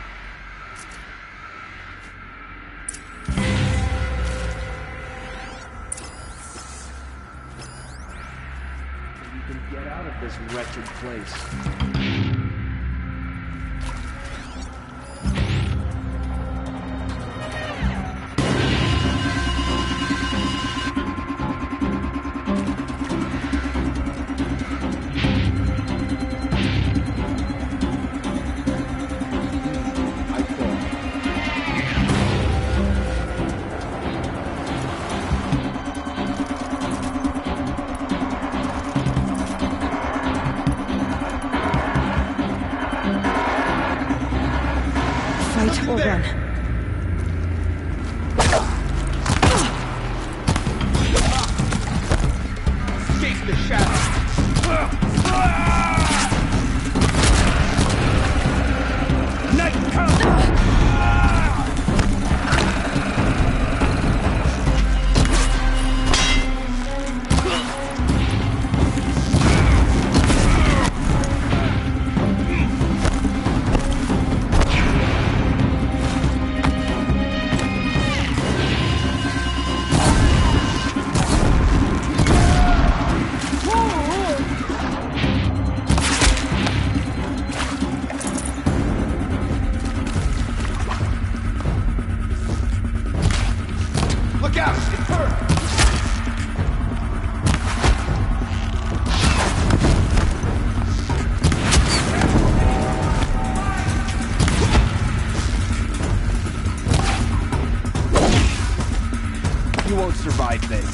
Speaker 5: You can get out of this wretched place.
Speaker 6: Fight or run.
Speaker 5: Escape the shadow. Night comes. Look out! It's her! You won't survive this.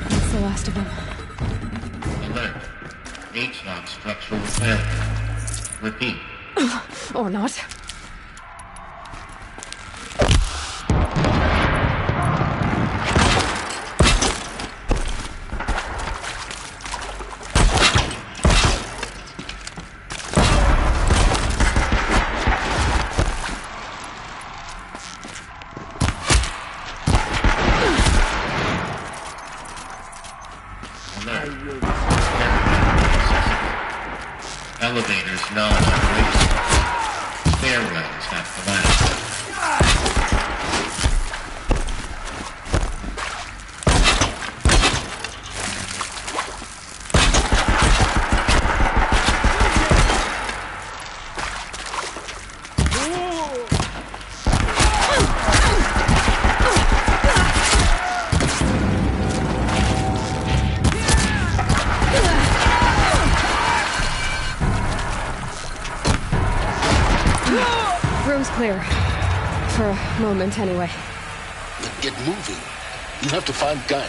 Speaker 6: That's the last of them.
Speaker 16: Alert. H-lock structural failure. Repeat.
Speaker 6: Or not.
Speaker 16: Elevators non-operational. Stairwells have collapsed.
Speaker 6: Room's clear. For a moment, anyway.
Speaker 7: Then get moving. You have to find Gaia.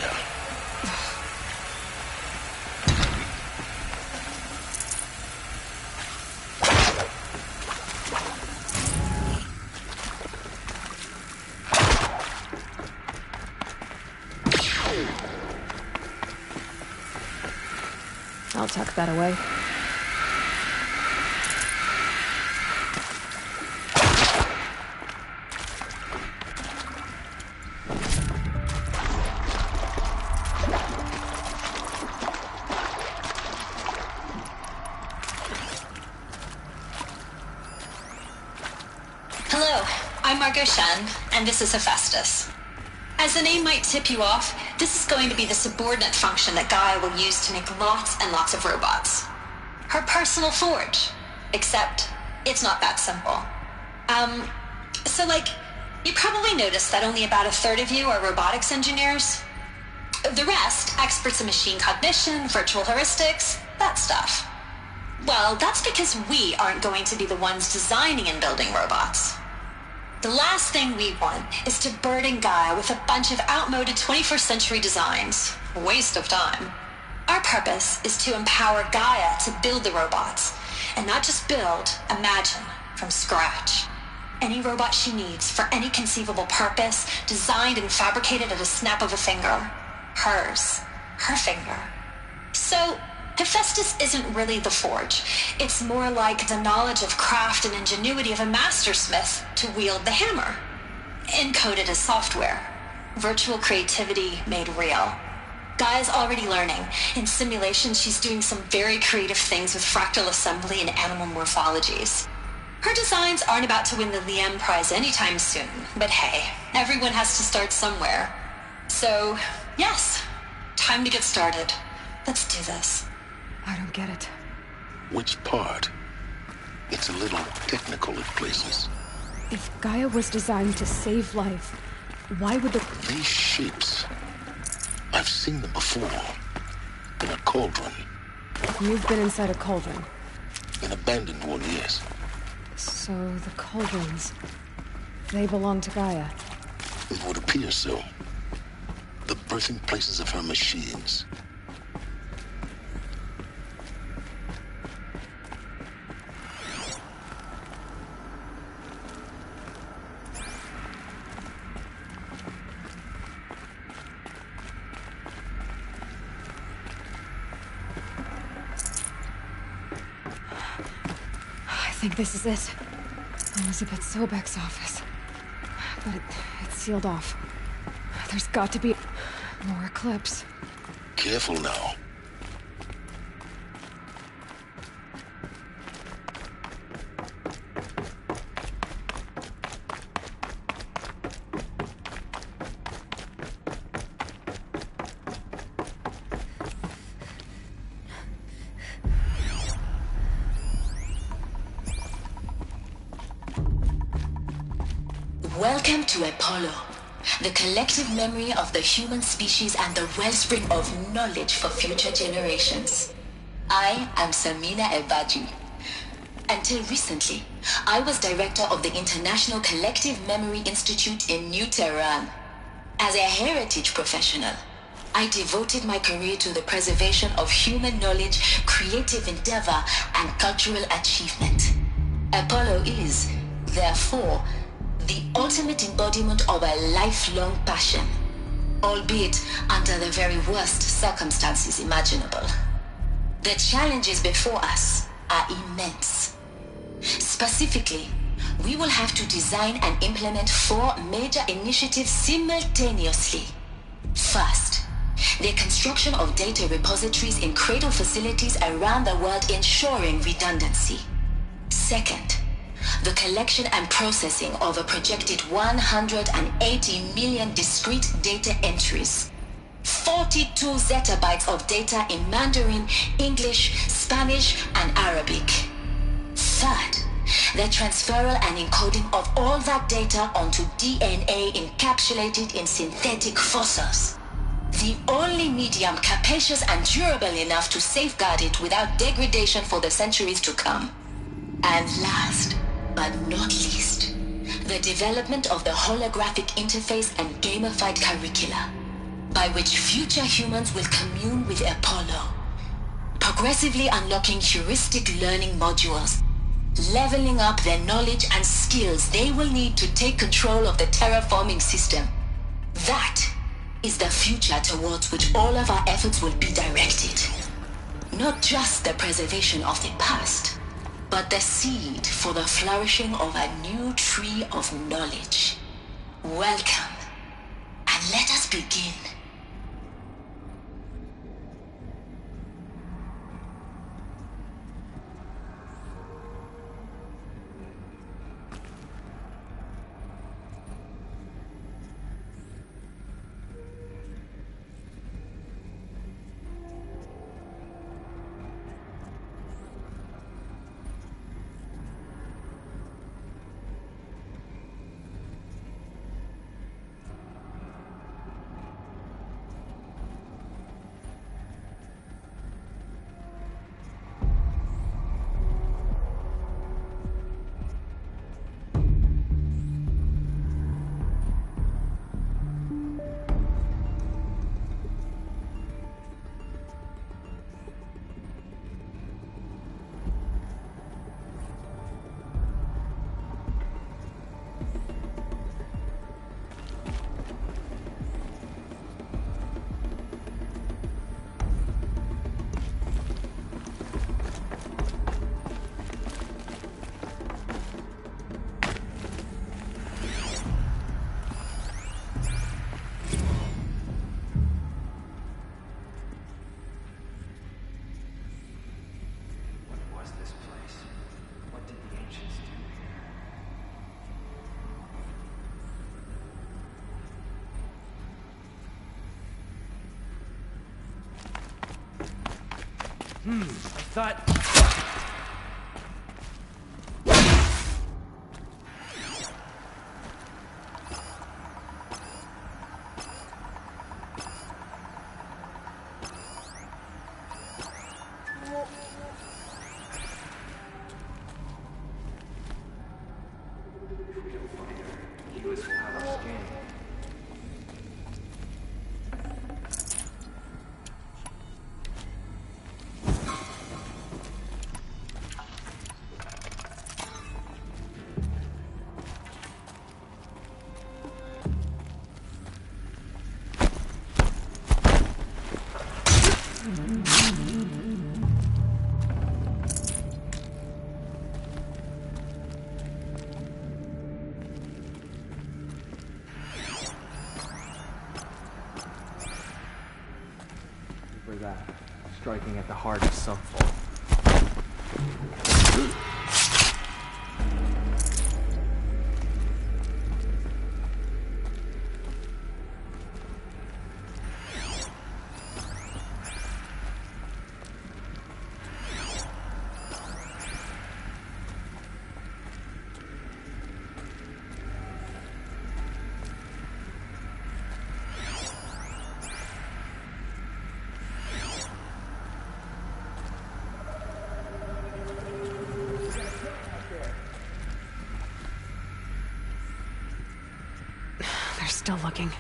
Speaker 6: I'll tuck that away.
Speaker 21: Hello, I'm Margot Shen, and this is Hephaestus. As the name might tip you off, this is going to be the subordinate function that Gaia will use to make lots and lots of robots. Her personal forge. Except, it's not that simple. You probably noticed that only about a third of you are robotics engineers. The rest, experts in machine cognition, virtual heuristics, that stuff. Well, that's because we aren't going to be the ones designing and building robots. The last thing we want is to burden Gaia with a bunch of outmoded 21st century designs. A waste of time. Our purpose is to empower Gaia to build the robots, and not just build, imagine, from scratch. Any robot she needs for any conceivable purpose, designed and fabricated at a snap of a finger. Hers. Her finger. So, Hephaestus isn't really the forge. It's more like the knowledge of craft and ingenuity of a mastersmith to wield the hammer. Encoded as software. Virtual creativity made real. Gaia's already learning. In simulation, she's doing some very creative things with fractal assembly and animal morphologies. Her designs aren't about to win the Liam Prize anytime soon, but hey, everyone has to start somewhere. So, yes, time to get started. Let's do this.
Speaker 6: I don't get it.
Speaker 7: Which part? It's a little technical at places.
Speaker 6: If Gaia was designed to save life, why would
Speaker 7: These shapes, I've seen them before. In a cauldron.
Speaker 6: You've been inside a cauldron.
Speaker 7: An abandoned one, yes.
Speaker 6: So the cauldrons, they belong to Gaia.
Speaker 7: It would appear so. The birthing places of her machines.
Speaker 6: I think this is it. Elizabeth Sobek's office. But it's sealed off. There's got to be more Eclipse.
Speaker 7: Careful now.
Speaker 21: Welcome to Apollo, the collective memory of the human species and the wellspring of knowledge for future generations. I am Samina Ebaji. Until recently, I was director of the International Collective Memory Institute in New Tehran. As a heritage professional, I devoted my career to the preservation of human knowledge, creative endeavor, and cultural achievement. Apollo is, therefore, the ultimate embodiment of a lifelong passion, albeit under the very worst circumstances imaginable. The challenges before us are immense. Specifically, we will have to design and implement 4 major initiatives simultaneously. First, the construction of data repositories in cradle facilities around the world, ensuring redundancy. Second, the collection and processing of a projected 180 million discrete data entries. 42 zettabytes of data in Mandarin, English, Spanish, and Arabic. Third, the transferal and encoding of all that data onto DNA encapsulated in synthetic fossils. The only medium capacious and durable enough to safeguard it without degradation for the centuries to come. And last, but not least, the development of the holographic interface and gamified curricula, by which future humans will commune with Apollo, progressively unlocking heuristic learning modules, leveling up their knowledge and skills they will need to take control of the terraforming system. That is the future towards which all of our efforts will be directed. Not just the preservation of the past, but the seed for the flourishing of a new tree of knowledge. Welcome, and let us begin.
Speaker 5: I thought... For that, striking at the heart of some fault.
Speaker 6: They're still looking.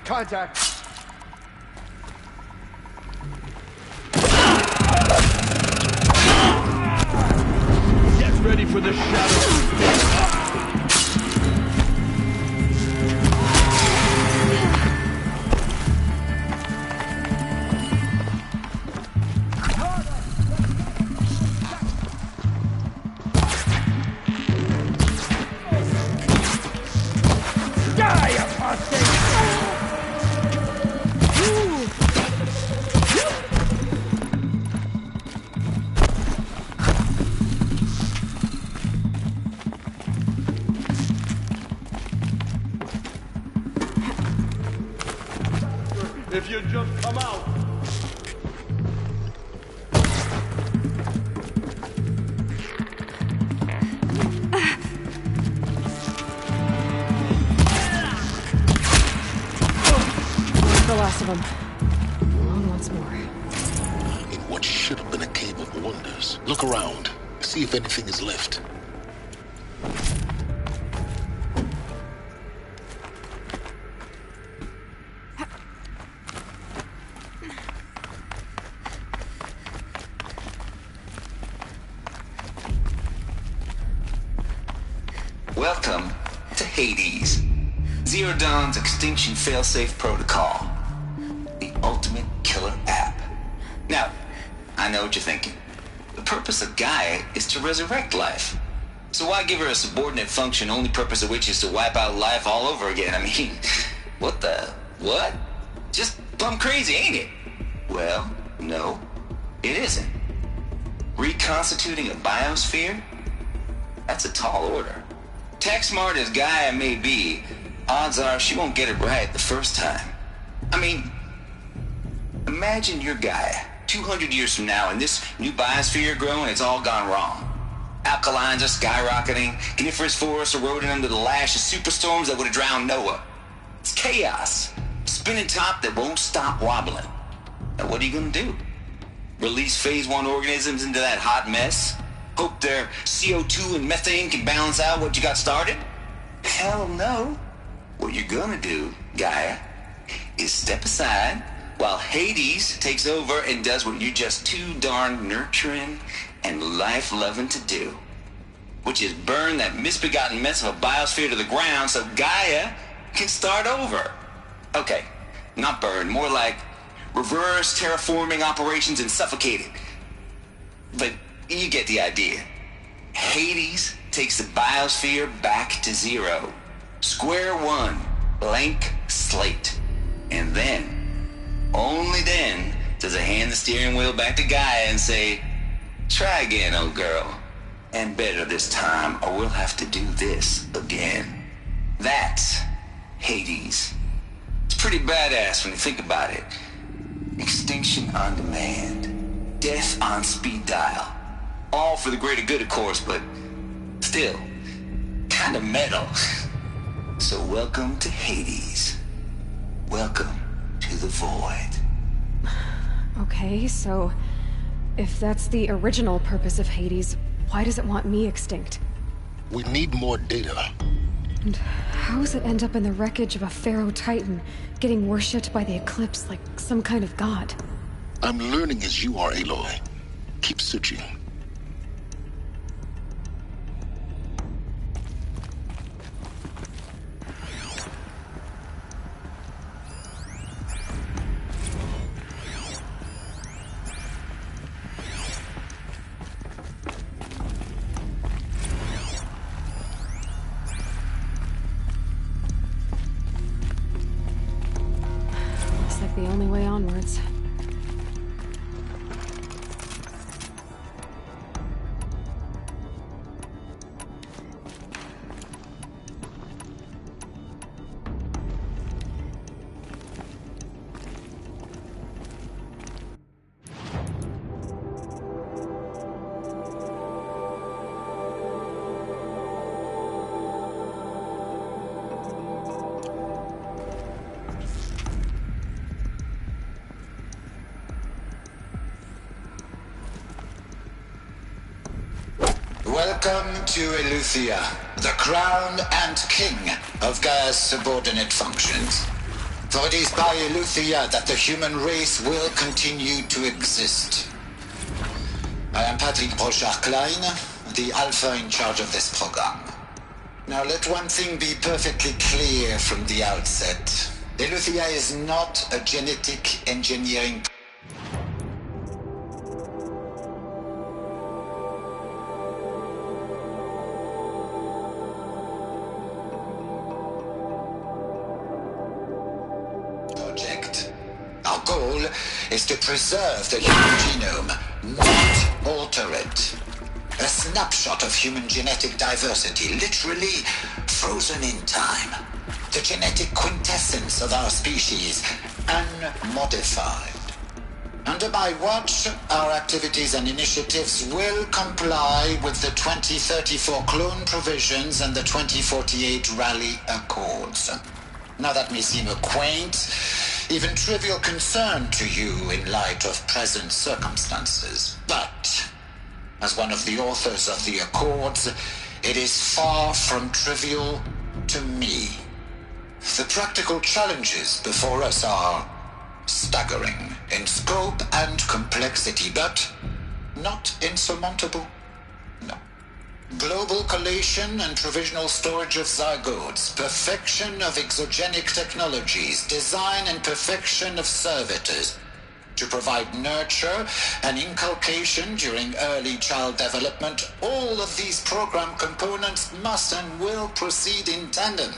Speaker 5: Contact! Get ready for the shadow! If you just come out.
Speaker 6: The last of them. Along once more.
Speaker 7: In what should have been a cave of wonders. Look around. See if anything is left.
Speaker 18: Welcome to Hades. Zero Dawn's extinction failsafe protocol. The ultimate killer app. Now, I know what you're thinking. The purpose of Gaia is to resurrect life. So why give her a subordinate function, only purpose of which is to wipe out life all over again? I mean, what? Just plumb crazy, ain't it? Well, no, it isn't. Reconstituting a biosphere? That's a tall order. Tech smart as Gaia may be, odds are she won't get it right the first time. I mean, imagine you're Gaia, 200 years from now, and this new biosphere growing, it's all gone wrong. Alkalines are skyrocketing, coniferous forests eroding under the lash of superstorms that would have drowned Noah. It's chaos. Spinning top that won't stop wobbling. Now what are you gonna do? Release phase 1 organisms into that hot mess? Hope their CO2 and methane can balance out what you got started? Hell no. What you're gonna do, Gaia, is step aside while Hades takes over and does what you're just too darn nurturing and life-loving to do, which is burn that misbegotten mess of a biosphere to the ground so Gaia can start over. Okay, not burn, more like reverse terraforming operations and suffocate it. But you get the idea. Hades takes the biosphere back to zero. Square one, blank slate. And then, only then, does it hand the steering wheel back to Gaia and say, try again, old girl. And better this time, or we'll have to do this again. That's Hades. pretty badass when you think about it. Extinction on demand. Death on speed dial. All for the greater good, of course, but still, kind of metal. So welcome to Hades. Welcome to the void.
Speaker 6: Okay, so if that's the original purpose of Hades, why does it want me extinct?
Speaker 7: We need more data.
Speaker 6: And how does it end up in the wreckage of a Pharaoh Titan, getting worshipped by the Eclipse like some kind of god?
Speaker 7: I'm learning as you are, Aloy. Keep searching.
Speaker 6: The only way onwards.
Speaker 2: Welcome to Eleuthia, the crown and king of Gaia's subordinate functions. For it is by Eleuthia that the human race will continue to exist. I am Patrick Brochard-Klein, the Alpha in charge of this program. Now let one thing be perfectly clear from the outset. Eleuthia is not a genetic engineering is to preserve the human genome, not alter it. A snapshot of human genetic diversity, literally frozen in time. The genetic quintessence of our species, unmodified. Under my watch, our activities and initiatives will comply with the 2034 clone provisions and the 2048 Rally Accords. Now that may seem a quaint, even trivial concern to you in light of present circumstances. But, as one of the authors of the Accords, it is far from trivial to me. The practical challenges before us are staggering in scope and complexity, but not insurmountable. No. Global collation and provisional storage of zygotes, perfection of exogenic technologies, design and perfection of servitors to provide nurture and inculcation during early child development. All of these program components must and will proceed in tandem,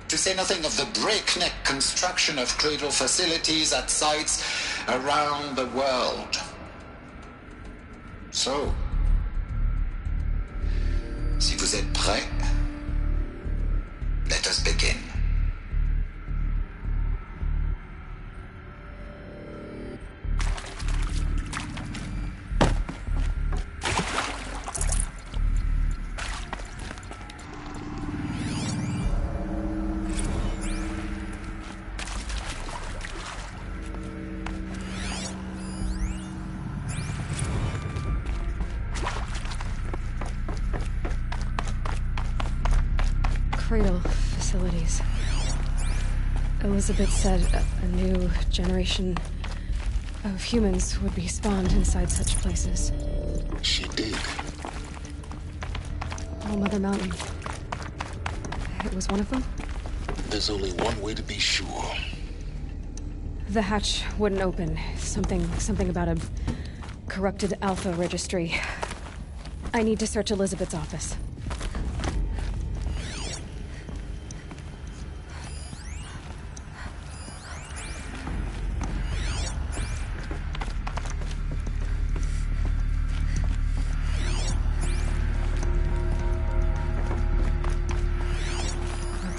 Speaker 2: to say nothing of the breakneck construction of cradle facilities at sites around the world. So, si vous êtes prêts, let us begin.
Speaker 6: Cradle facilities. Elizabeth said a new generation of humans would be spawned inside such places.
Speaker 7: She did.
Speaker 6: Oh, Mother Mountain. It was one of them?
Speaker 7: There's only one way to be sure.
Speaker 6: The hatch wouldn't open. Something about a corrupted Alpha registry. I need to search Elizabeth's office.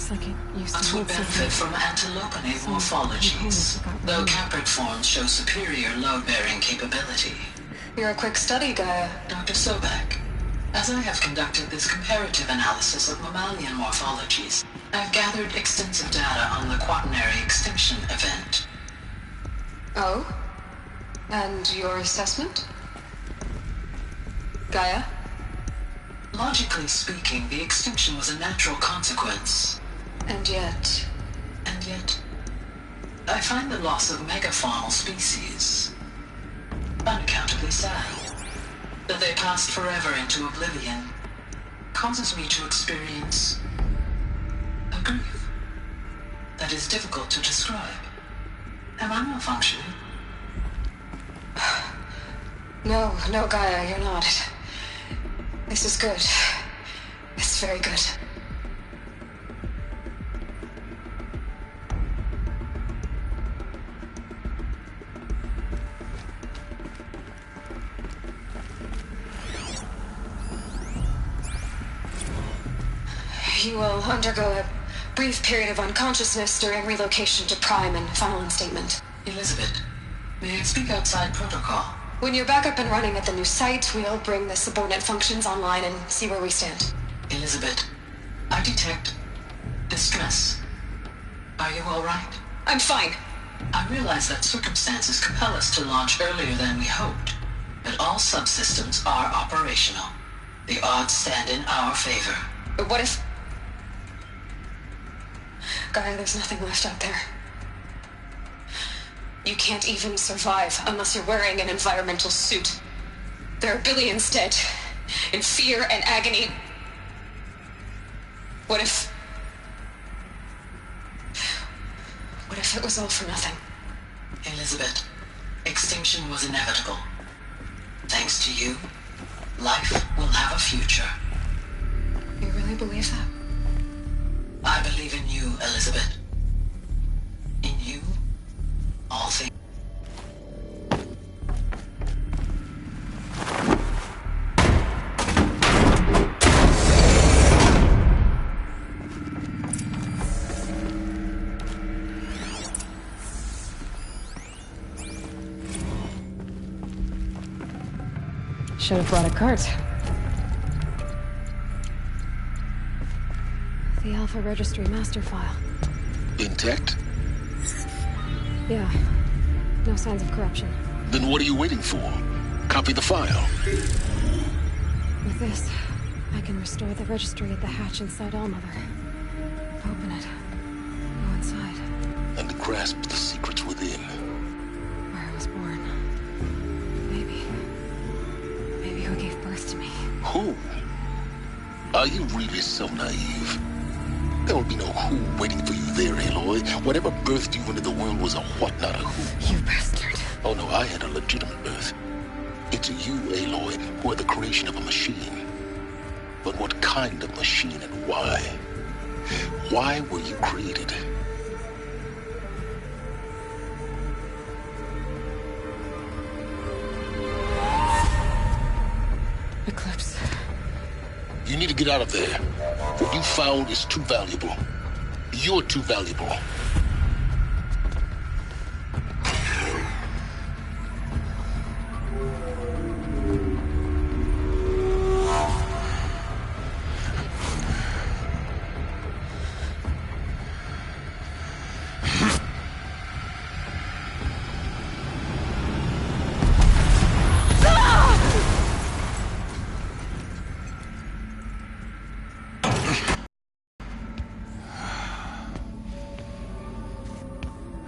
Speaker 6: looks like it used to
Speaker 19: Us would benefit from antilopenate morphologies, though caprid forms show superior load-bearing capability. You're a quick study, Gaia. Dr. Sobek. As I have conducted this comparative analysis of mammalian morphologies, I've gathered extensive data on the quaternary extinction event. Oh? And your assessment? Gaia? Logically speaking, the extinction was a natural consequence. And yet, I find the loss of megafaunal species unaccountably sad. That they passed forever into oblivion causes me to experience a grief that is difficult to describe. Am I malfunctioning? No, Gaia, you're not. This is good. It's very good. You will undergo a brief period of unconsciousness during relocation to Prime and final instatement. Elizabeth, may I speak outside protocol? When you're back up and running at the new site, we'll bring the subordinate functions online and see where we stand. Elizabeth, I detect distress. Are you all right? I'm fine. I realize that circumstances compel us to launch earlier than we hoped, but all subsystems are operational. The odds stand in our favor. But what if... Gaia, there's nothing left out there. You can't even survive unless you're wearing an environmental suit. There are billions dead, in fear and agony. What if it was all for nothing? Elizabeth, extinction was inevitable. Thanks to you, life will have a future. You really believe that? I believe in you, Elizabeth. In you, all things.
Speaker 6: Should have brought a cart. The Alpha Registry master file.
Speaker 7: Intact?
Speaker 6: Yeah. No signs of corruption.
Speaker 7: Then what are you waiting for? Copy the file.
Speaker 6: With this, I can restore the registry at the hatch inside Allmother. Open it. Go inside.
Speaker 7: And grasp the secrets within.
Speaker 6: Where I was born. Maybe who gave birth to me.
Speaker 7: Who? Are you really so naive? There will be no who waiting for you there, Aloy. Whatever birthed you into the world was a what, not a who.
Speaker 6: You bastard.
Speaker 7: Oh no, I had a legitimate birth. It's you, Aloy, who are the creation of a machine. But what kind of machine and why? Why were you created?
Speaker 6: Eclipse.
Speaker 7: You need to get out of there. What you found is too valuable. You're too valuable.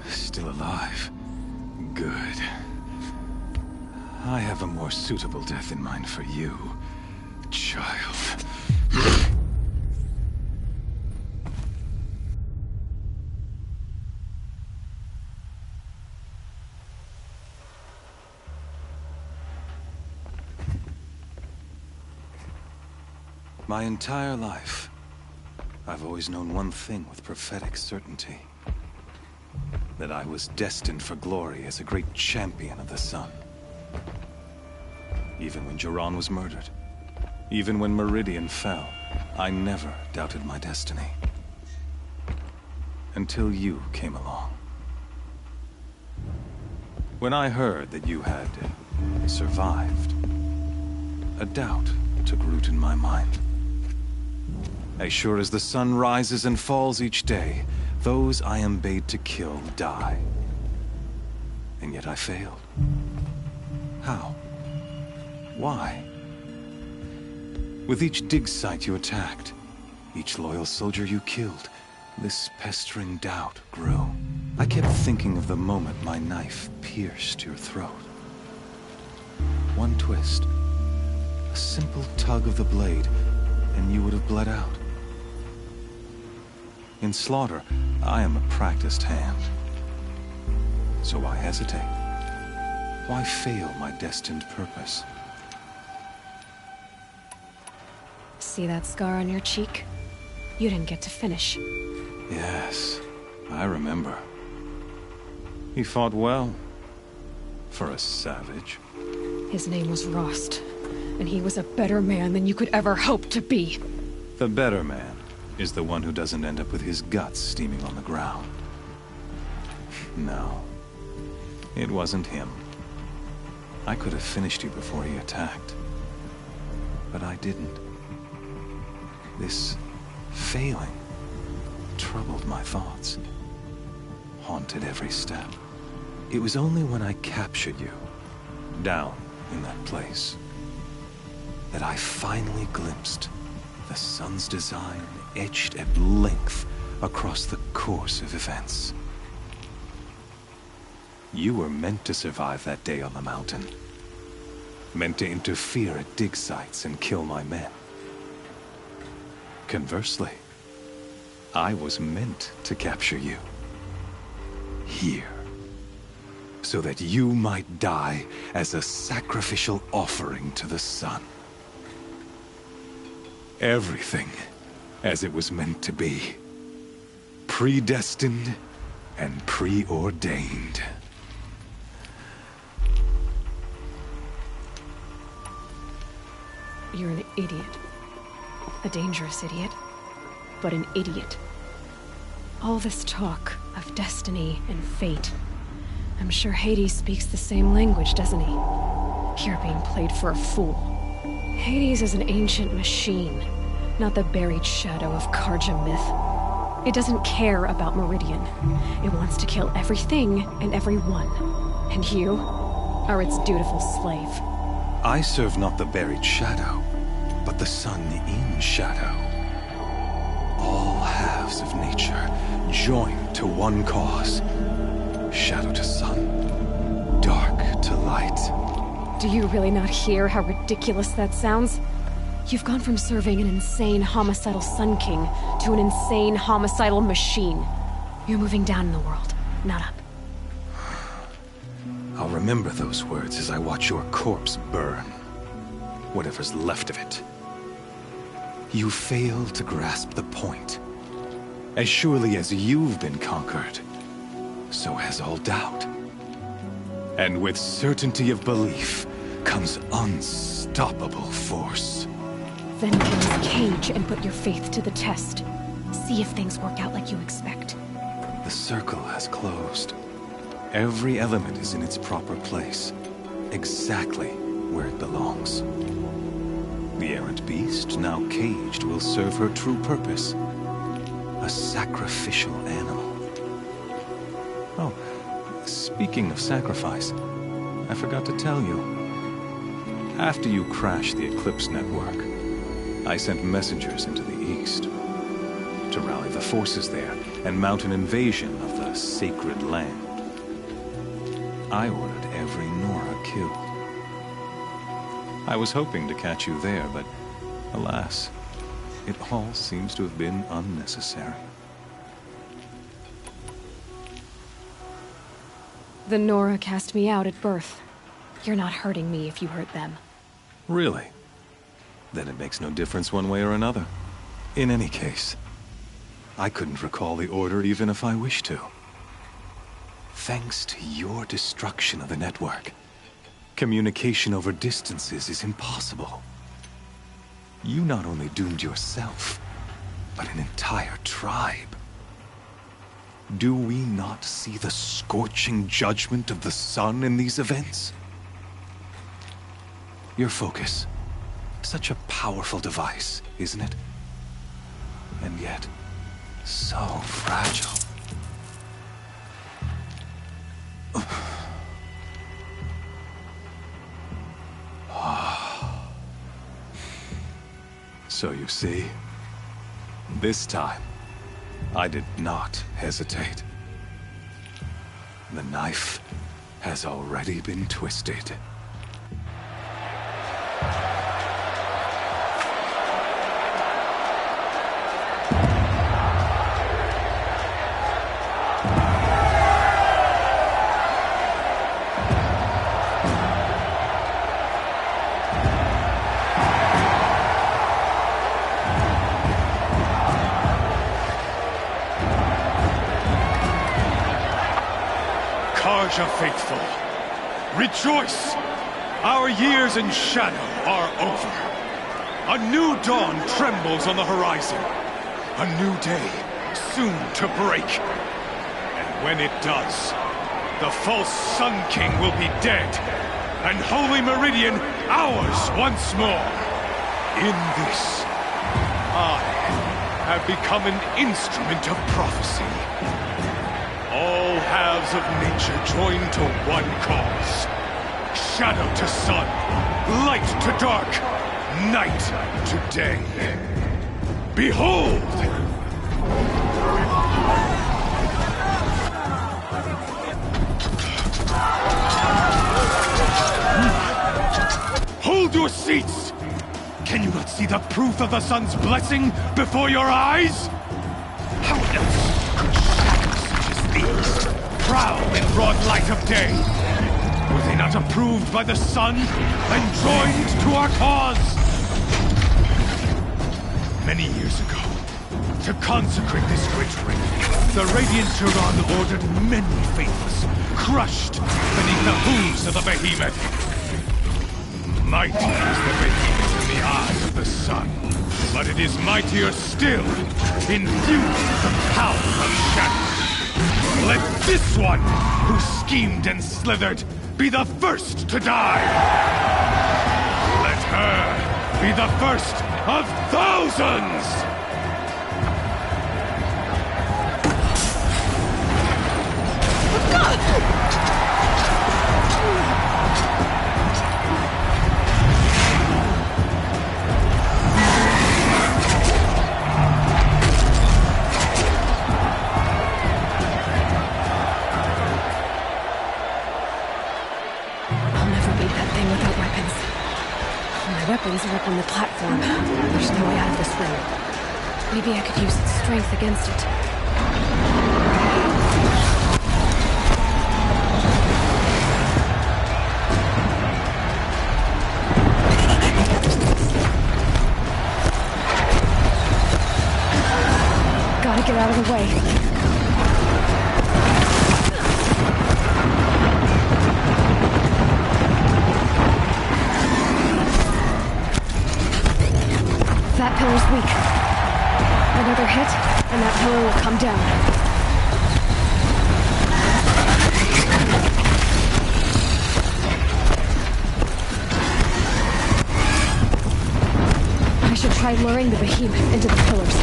Speaker 5: Still alive. Good. I have a more suitable death in mind for you, child. My entire life, I've always known one thing with prophetic certainty. That I was destined for glory as a great champion of the sun. Even when Jiran was murdered, even when Meridian fell, I never doubted my destiny. until you came along. When I heard that you had survived, a doubt took root in my mind. As sure as the sun rises and falls each day, those I am bade to kill die. And yet I failed. How? Why? With each dig site you attacked, each loyal soldier you killed, this pestering doubt grew. I kept thinking of the moment my knife pierced your throat. One twist, a simple tug of the blade, and you would have bled out. In slaughter, I am a practiced hand. So why hesitate? Why fail my destined purpose?
Speaker 6: See that scar on your cheek? You didn't get to finish.
Speaker 5: Yes, I remember. He fought well. For a savage.
Speaker 6: His name was Rost, and he was a better man than you could ever hope to be.
Speaker 5: The better man is the one who doesn't end up with his guts steaming on the ground. No, it wasn't him. I could have finished you before he attacked. But I didn't. This failing troubled my thoughts, haunted every step. It was only when I captured you, down in that place, that I finally glimpsed the sun's design etched at length across the course of events. You were meant to survive that day on the mountain. Meant to interfere at dig sites and kill my men. Conversely, I was meant to capture you. Here. So that you might die as a sacrificial offering to the sun. Everything as it was meant to be. Predestined and preordained.
Speaker 6: You're an idiot. A dangerous idiot, but an idiot. All this talk of destiny and fate. I'm sure Hades speaks the same language, doesn't he? You're being played for a fool. Hades is an ancient machine, not the buried shadow of Karja myth. It doesn't care about Meridian. It wants to kill everything and everyone. And you are its dutiful slave.
Speaker 5: I serve not the buried shadow, but the sun in shadow. All halves of nature joined to one cause. Shadow to sun, dark to light.
Speaker 6: Do you really not hear how ridiculous that sounds? You've gone from serving an insane homicidal Sun King to an insane homicidal machine. You're moving down in the world, not up.
Speaker 5: I'll remember those words as I watch your corpse burn. Whatever's left of it. You fail to grasp the point. As surely as you've been conquered, so has all doubt. And with certainty of belief comes unstoppable force.
Speaker 6: Then get his cage and put your faith to the test. See if things work out like you expect.
Speaker 5: The circle has closed. Every element is in its proper place. Exactly where it belongs. The errant beast, now caged, will serve her true purpose. A sacrificial animal. Oh, speaking of sacrifice, I forgot to tell you. After you crashed the Eclipse network, I sent messengers into the east to rally the forces there and mount an invasion of the sacred land. I ordered every Nora killed. I was hoping to catch you there, but alas, it all seems to have been unnecessary.
Speaker 6: The Nora cast me out at birth. You're not hurting me if you hurt them.
Speaker 5: Really? Then it makes no difference one way or another. In any case, I couldn't recall the order even if I wished to. Thanks to your destruction of the network, communication over distances is impossible. You not only doomed yourself, but an entire tribe. Do we not see the scorching judgment of the sun in these events? Your focus. Such a powerful device, isn't it? And yet, so fragile. So you see, this time, I did not hesitate. The knife has already been twisted.
Speaker 3: Karja faithful, rejoice! Our years in shadow are over. A new dawn trembles on the horizon. A new day soon to break. And when it does, the false Sun King will be dead, and Holy Meridian ours once more. In this, I have become an instrument of prophecy. All halves of nature join to one cause. Shadow to sun, light to dark, night to day. Behold! Hold your seats! Can you not see the proof of the sun's blessing before your eyes? How else could shadows such as these prowl in broad light of day? Were they not approved by the sun and joined to our cause? Many years ago, to consecrate this great ring, the Radiant Turan ordered many faithless, crushed beneath the hooves of the behemoth. Mighty is the behemoth in the eyes of the sun, but it is mightier still, infused with the power of shadow. Let this one, who schemed and slithered, be the first to die! Let her be the first of thousands!
Speaker 6: Weapons are up on the platform. There's no way out of this room. Maybe I could use its strength against it. Gotta get out of the way. That pillar's weak. Another hit, and that pillar will come down. I should try luring the behemoth into the pillars.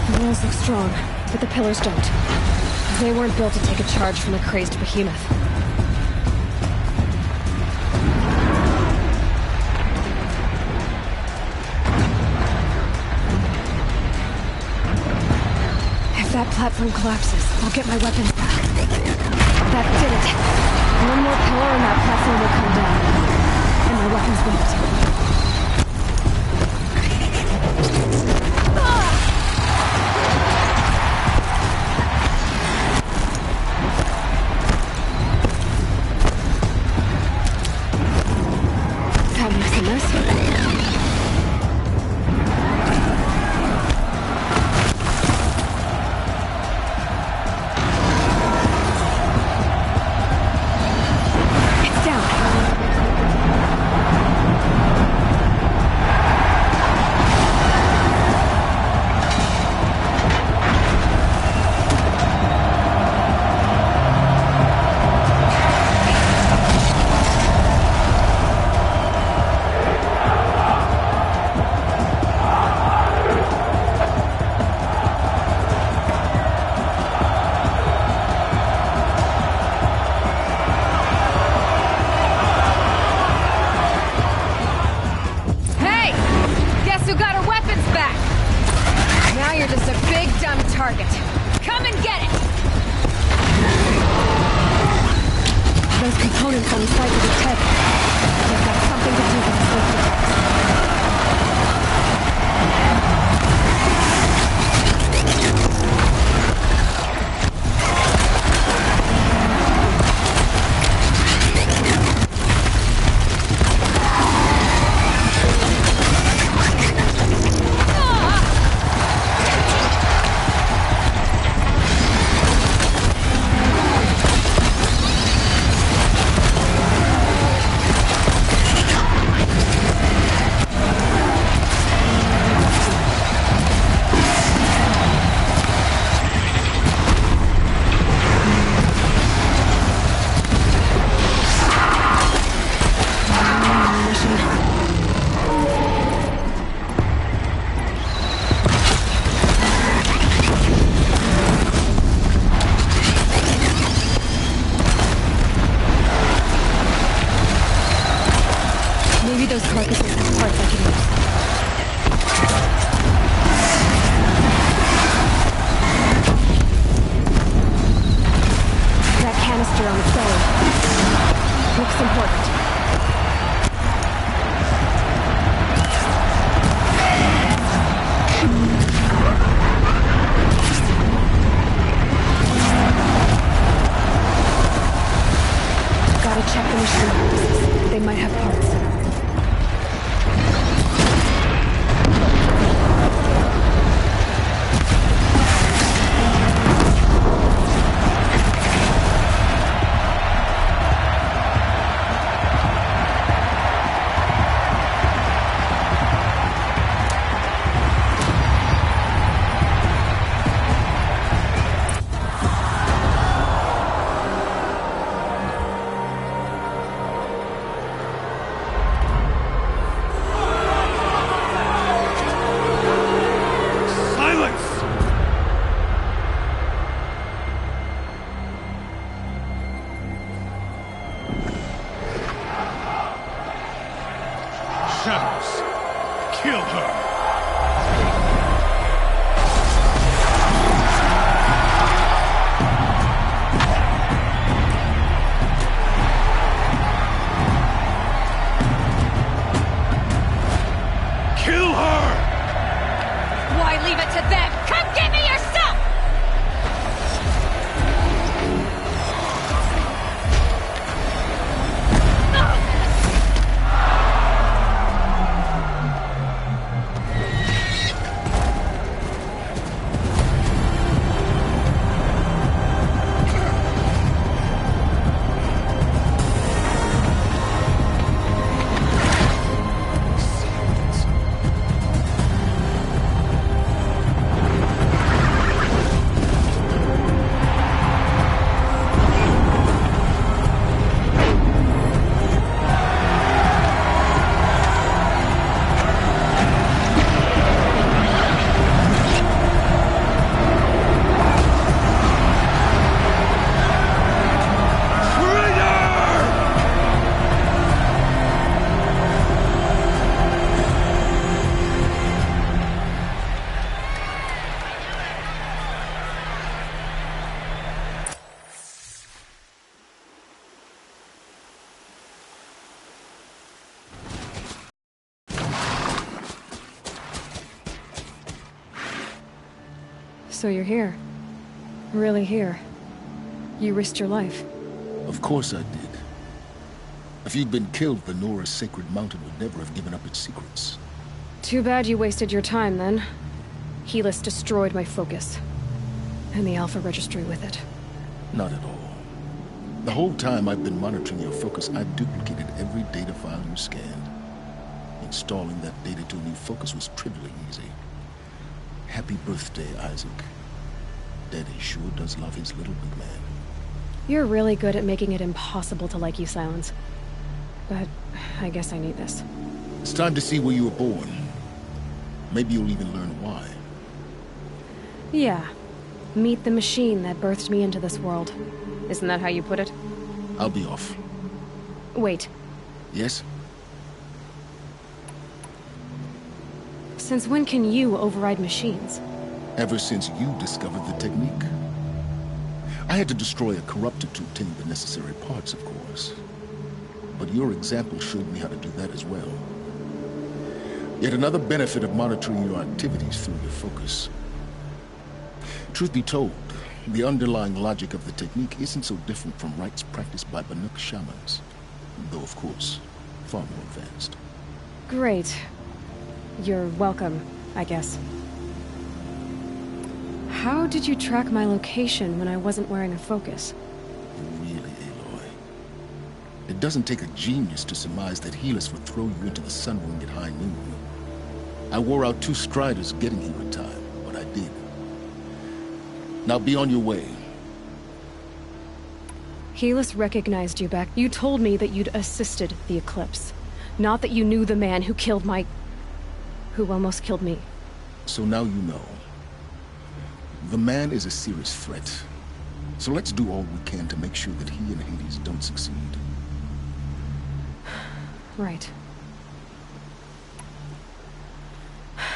Speaker 6: The walls look strong, but the pillars don't. They weren't built to take a charge from a crazed behemoth. If that platform collapses, I'll get my weapons back. That did it! One more pillar and that platform will come down. And my weapons won't. There's a big dumb target. Come and get it! Those components on the side of the tech. They've got something to do with the smoke detectors. So you're here. Really here. You risked your life.
Speaker 7: Of course I did. If you'd been killed, the Nora's sacred mountain would never have given up its secrets.
Speaker 6: Too bad you wasted your time, then. Helis destroyed my focus. And the Alpha Registry with it.
Speaker 7: Not at all. The whole time I've been monitoring your focus, I've duplicated every data file you scanned. Installing that data to a new focus was trivially easy. Happy birthday, Isaac. Daddy sure does love his little big man.
Speaker 6: You're really good at making it impossible to like you, Silence. But I guess I need this.
Speaker 7: It's time to see where you were born. Maybe you'll even learn why.
Speaker 6: Yeah. Meet the machine that birthed me into this world. Isn't that how you put it?
Speaker 7: I'll be off.
Speaker 6: Wait.
Speaker 7: Yes?
Speaker 6: Since when can you override machines?
Speaker 7: Ever since you discovered the technique. I had to destroy a corruptor to obtain the necessary parts, of course. But your example showed me how to do that as well. Yet another benefit of monitoring your activities through your focus. Truth be told, the underlying logic of the technique isn't so different from rites practiced by Banuk shamans. Though, of course, far more advanced.
Speaker 6: Great. You're welcome, I guess. How did you track my location when I wasn't wearing a focus?
Speaker 7: Really, Aloy? It doesn't take a genius to surmise that Helis would throw you into the sun ring at high noon. I wore out 2 striders getting here in time, but I did. Now be on your way.
Speaker 6: Helis recognized you back. You told me that you'd assisted the eclipse. Not that you knew the man who killed who almost killed me.
Speaker 7: So now you know. The man is a serious threat. So let's do all we can to make sure that he and Hades don't succeed.
Speaker 6: Right.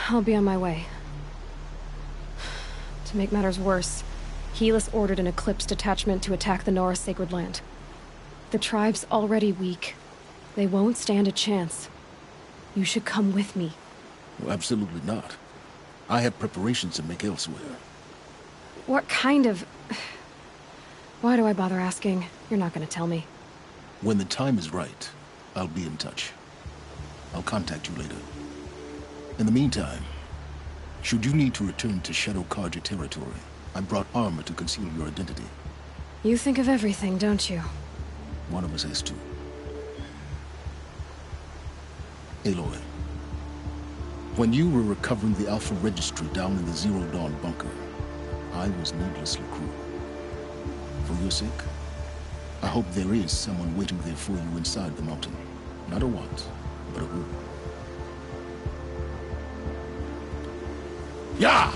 Speaker 6: I'll be on my way. To make matters worse, Helis ordered an Eclipse detachment to attack the Nora Sacred Land. The tribe's already weak. They won't stand a chance. You should come with me.
Speaker 7: Well, absolutely not. I have preparations to make elsewhere.
Speaker 6: What kind of... Why do I bother asking? You're not gonna tell me.
Speaker 7: When the time is right, I'll be in touch. I'll contact you later. In the meantime, should you need to return to Shadow Karja territory, I brought armor to conceal your identity.
Speaker 6: You think of everything, don't you?
Speaker 7: One of us has to. Aloy, when you were recovering the Alpha Registry down in the Zero Dawn bunker, I was needlessly cruel. For your sake, I hope there is someone waiting there for you inside the mountain. Not a what, but a who. Yeah!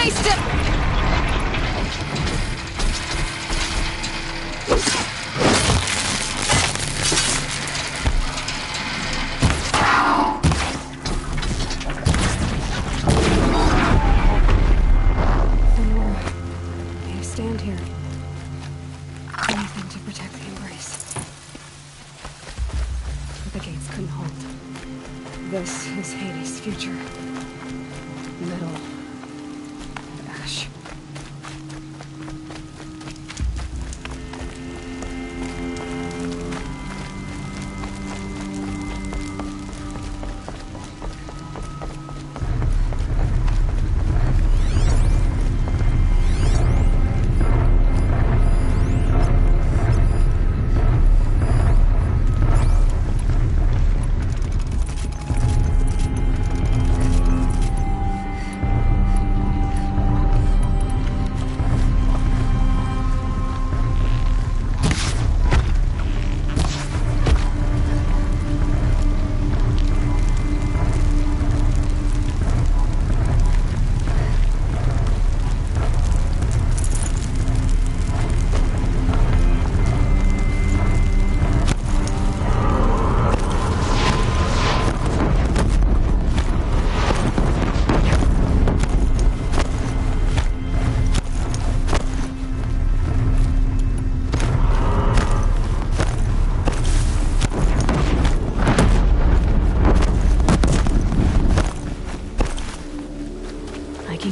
Speaker 6: waste it! Stand here. Anything to protect the embrace. But the gates couldn't hold. This is Hades' future. Metal. And ash.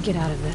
Speaker 6: Get out of it.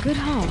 Speaker 6: Good haul.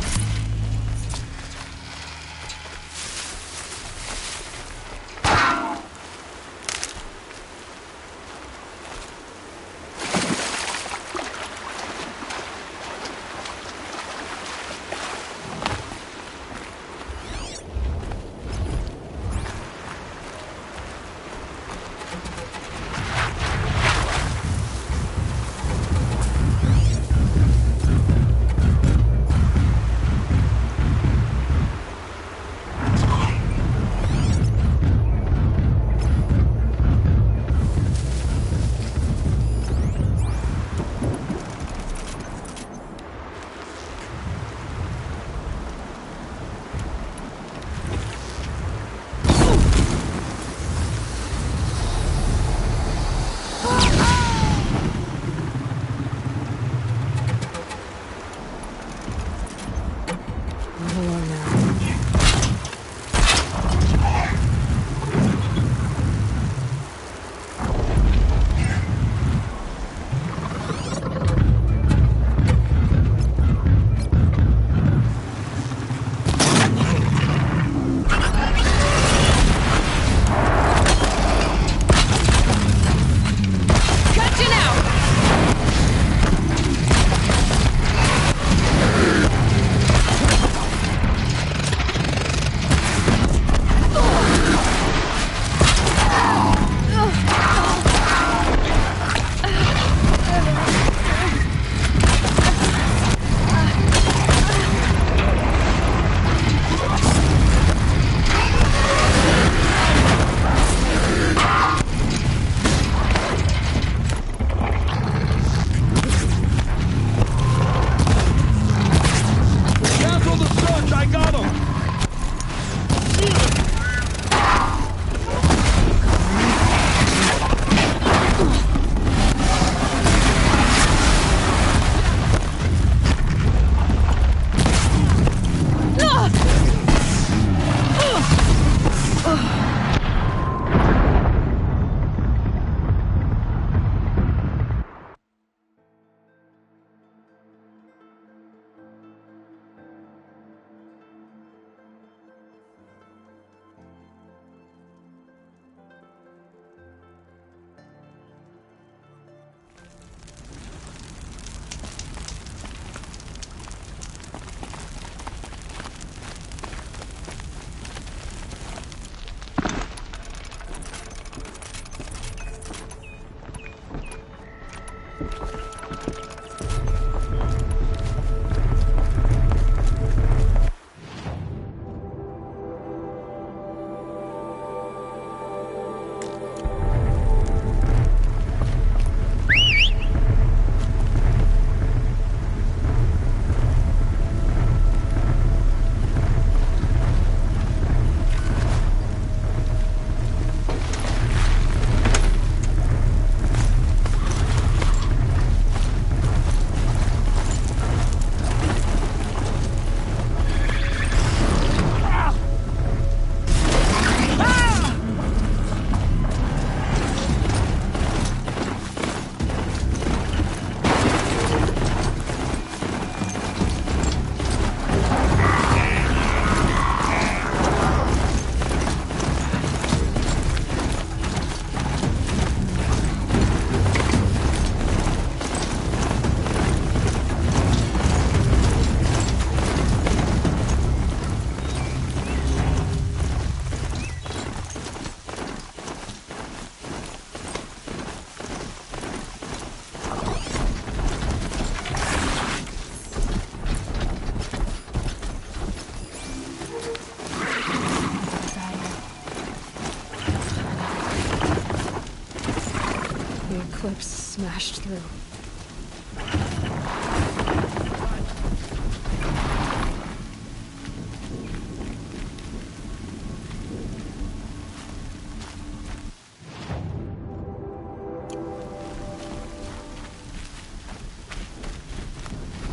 Speaker 6: smashed through.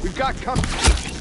Speaker 4: We've got company.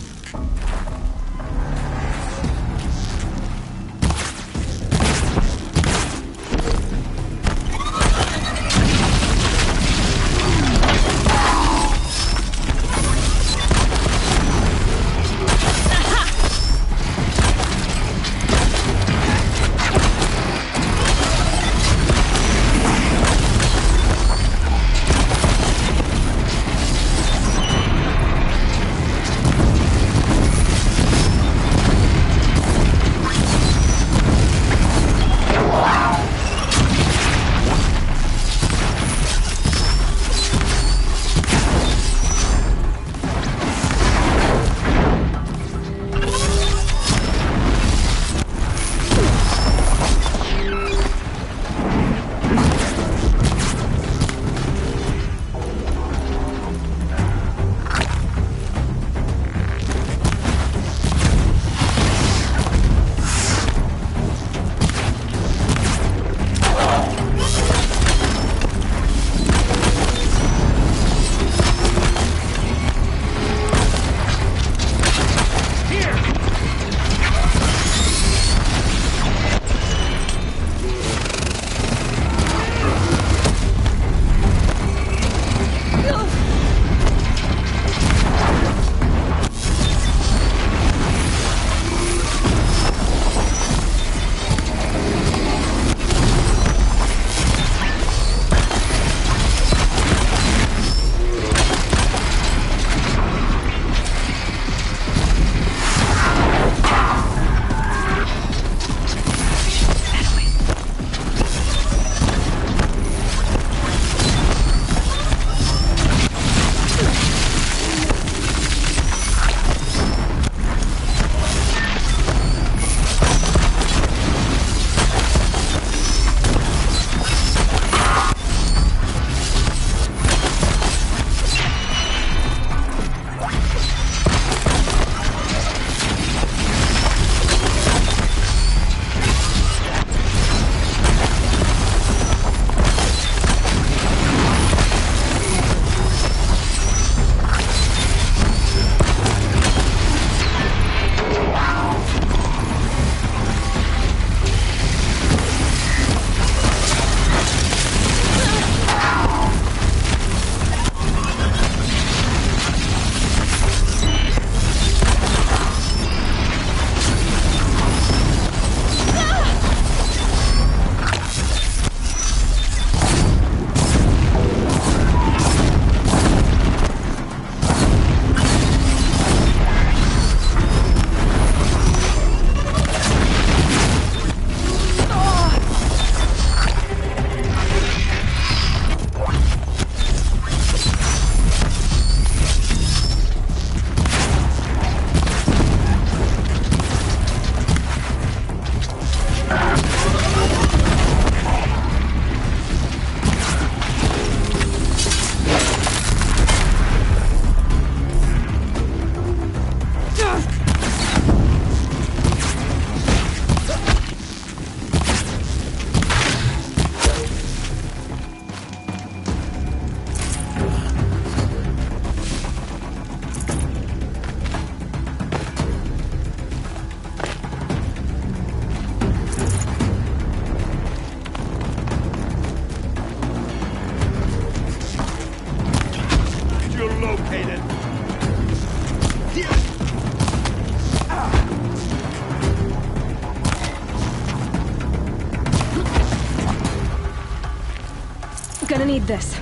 Speaker 6: Gonna need this.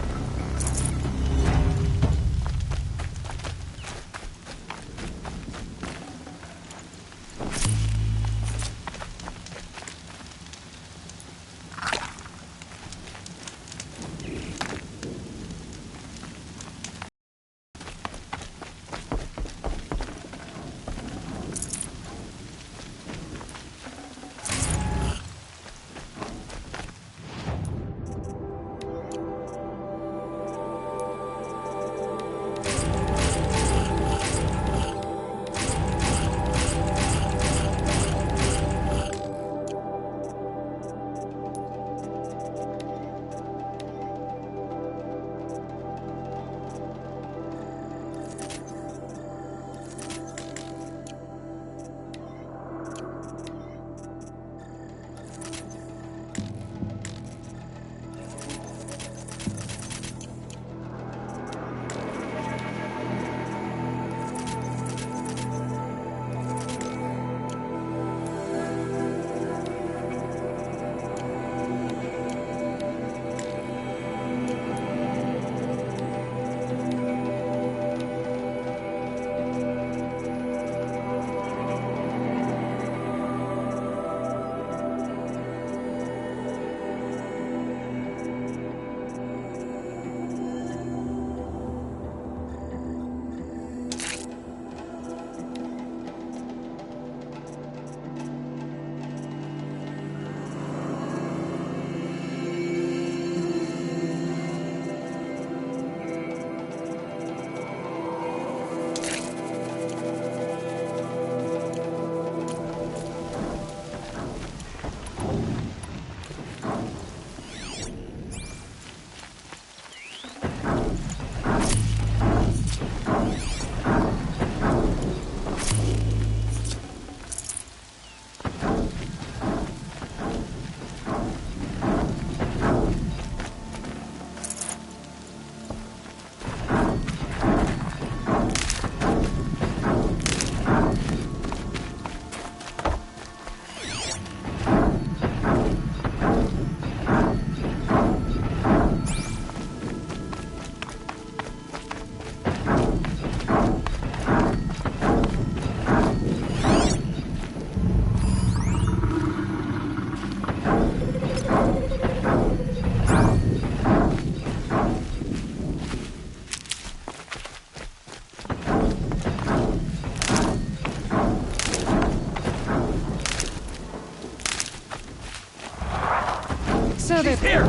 Speaker 6: So they're
Speaker 3: here!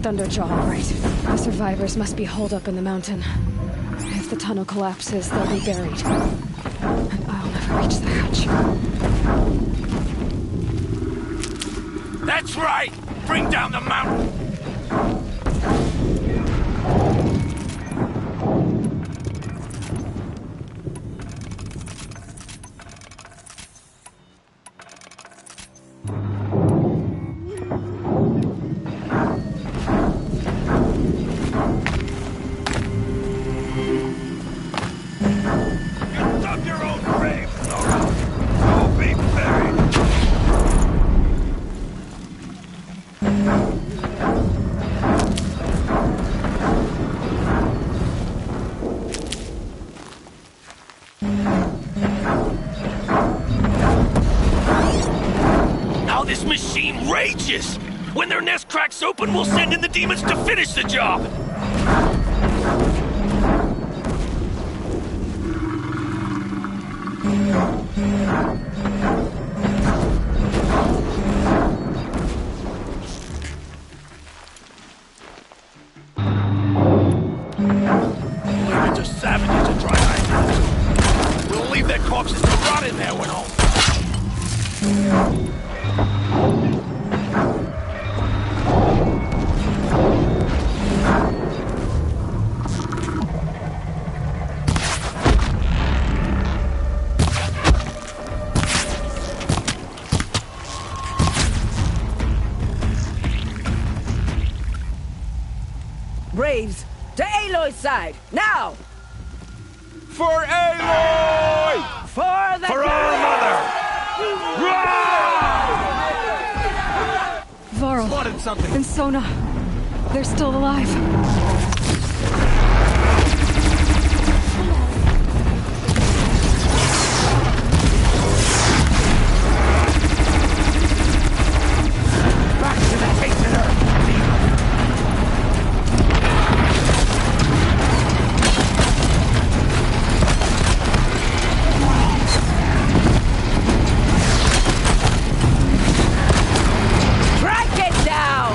Speaker 6: Thunderjaw, all right. The survivors must be holed up in the mountain. If the tunnel collapses, they'll be buried. And I'll never reach the hatch.
Speaker 8: That's right! Bring down the mountain!
Speaker 9: This machine rages! When their nest cracks open, we'll send in the demons to finish the job!
Speaker 8: Humans are savages to dry ice. We'll leave their corpses to rot in there when all...
Speaker 22: Braves, to Aloy's side, now!
Speaker 3: For Aloy!
Speaker 22: For the
Speaker 3: For our mother!
Speaker 6: Varl
Speaker 3: Spotted something.
Speaker 6: and Sona, they're still alive.
Speaker 3: Back to the tainted earth!
Speaker 22: Track it down!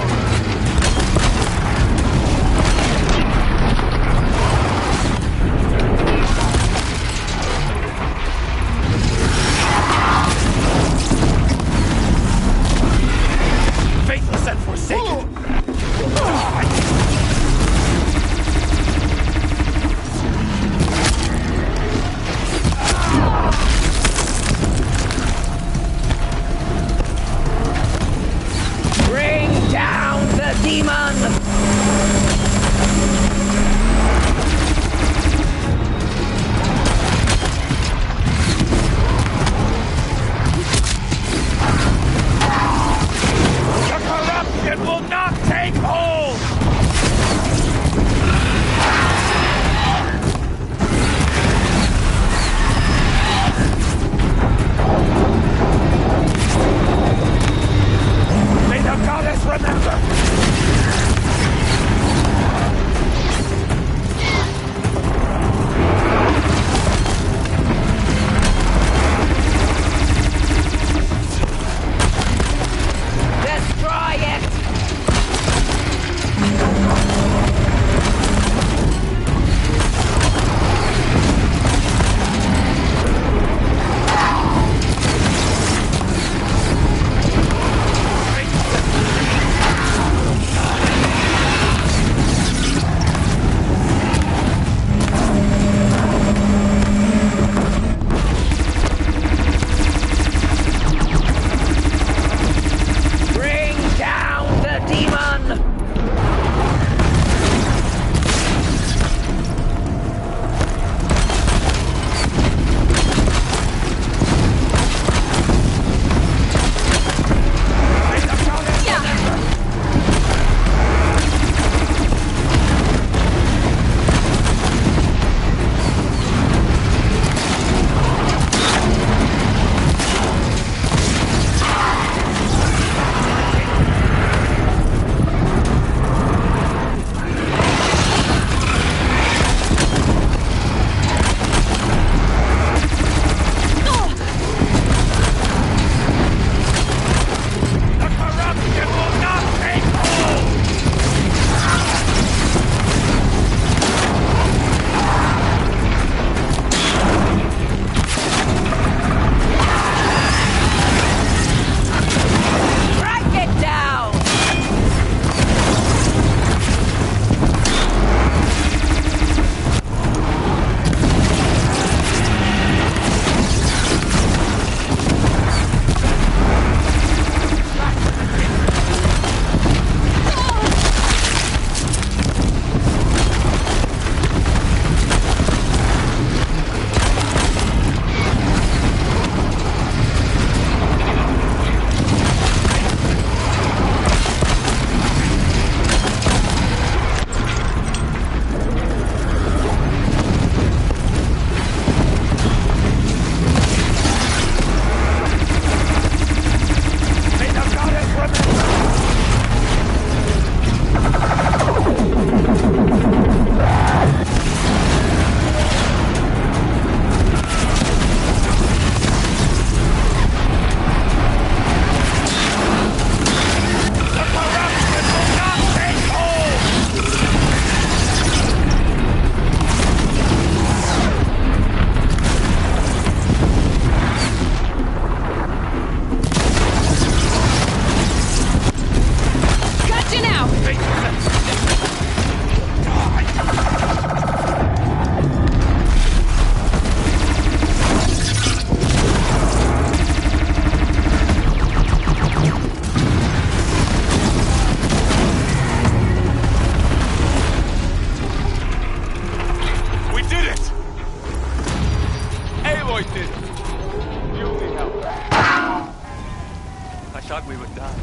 Speaker 3: thought we would die.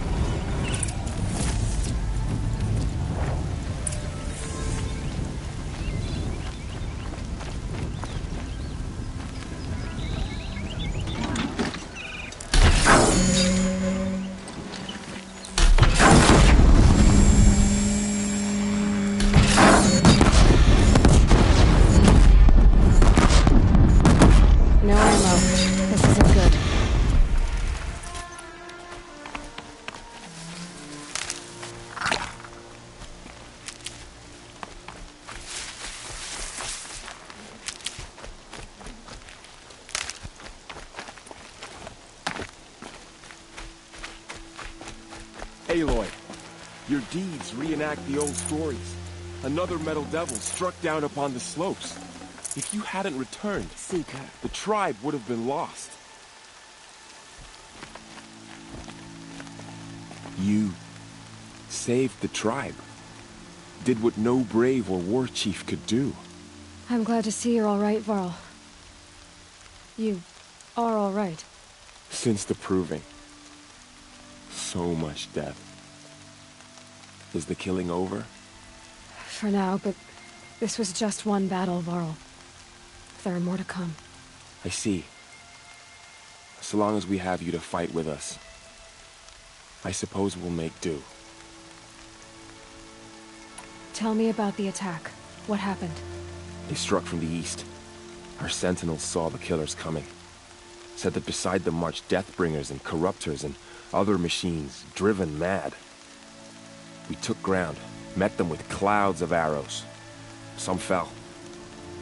Speaker 6: No ammo. This isn't good.
Speaker 11: Aloy, your deeds reenact the old stories. Another metal devil struck down upon the slopes. If you hadn't returned,
Speaker 14: Seeker,
Speaker 11: the tribe would have been lost. You saved the tribe. Did what no brave or war chief could do.
Speaker 6: I'm glad to see you're all right, Varl. You are all right.
Speaker 11: Since the proving. So much death. Is the killing over?
Speaker 6: For now, but this was just one battle, Varl. There are more to come.
Speaker 11: I see. So long as we have you to fight with us, I suppose we'll make do.
Speaker 6: Tell me about the attack. What happened?
Speaker 11: They struck from the east. Our sentinels saw the killers coming. Said that beside them marched Deathbringers and Corruptors and other machines, driven mad. We took ground, met them with clouds of arrows. Some fell,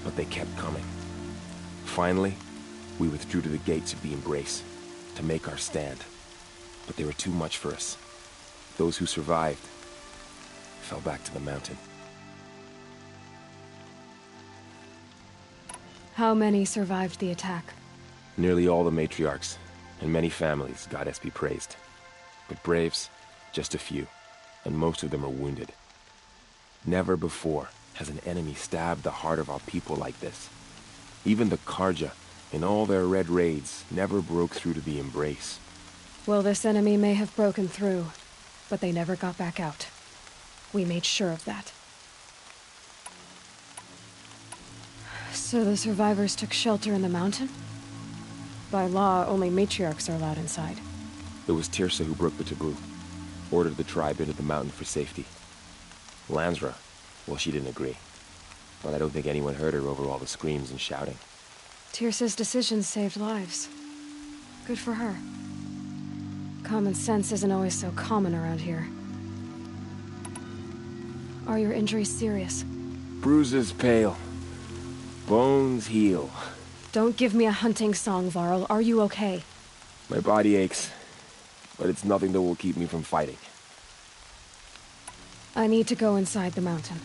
Speaker 11: but they kept coming. Finally, we withdrew to the gates of the Embrace, to make our stand. But they were too much for us. Those who survived fell back to the mountain.
Speaker 6: How many survived the attack?
Speaker 11: Nearly all the matriarchs, and many families, goddess be praised. But braves, just a few, and most of them are wounded. Never before has an enemy stabbed the heart of our people like this. Even the Karja, in all their red raids, never broke through to the Embrace.
Speaker 6: Well, this enemy may have broken through, but they never got back out. We made sure of that. So the survivors took shelter in the mountain? By law, only matriarchs are allowed inside.
Speaker 11: It was Tirsa who broke the taboo, ordered the tribe into the mountain for safety. Lansra, well, she didn't agree. But I don't think anyone heard her over all the screams and shouting.
Speaker 6: Tirsa's decisions saved lives. Good for her. Common sense isn't always so common around here. Are your injuries serious?
Speaker 11: Bruises pale. Bones heal.
Speaker 6: Don't give me a hunting song, Varl. Are you okay?
Speaker 11: My body aches, but it's nothing that will keep me from fighting.
Speaker 6: I need to go inside the mountain.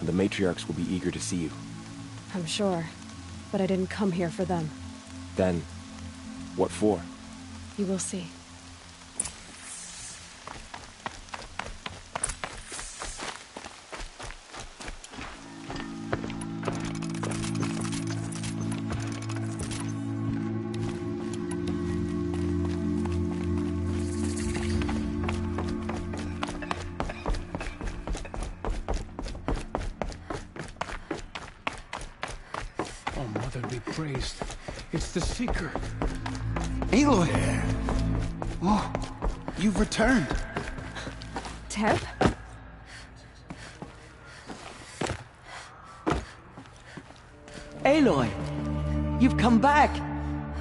Speaker 11: And the matriarchs will be eager to see you.
Speaker 6: I'm sure, but I didn't come here for them.
Speaker 11: Then, what for?
Speaker 6: You will see.
Speaker 4: Praised. It's the Seeker.
Speaker 13: Aloy! Oh, you've returned.
Speaker 6: Teb?
Speaker 23: Aloy! You've come back!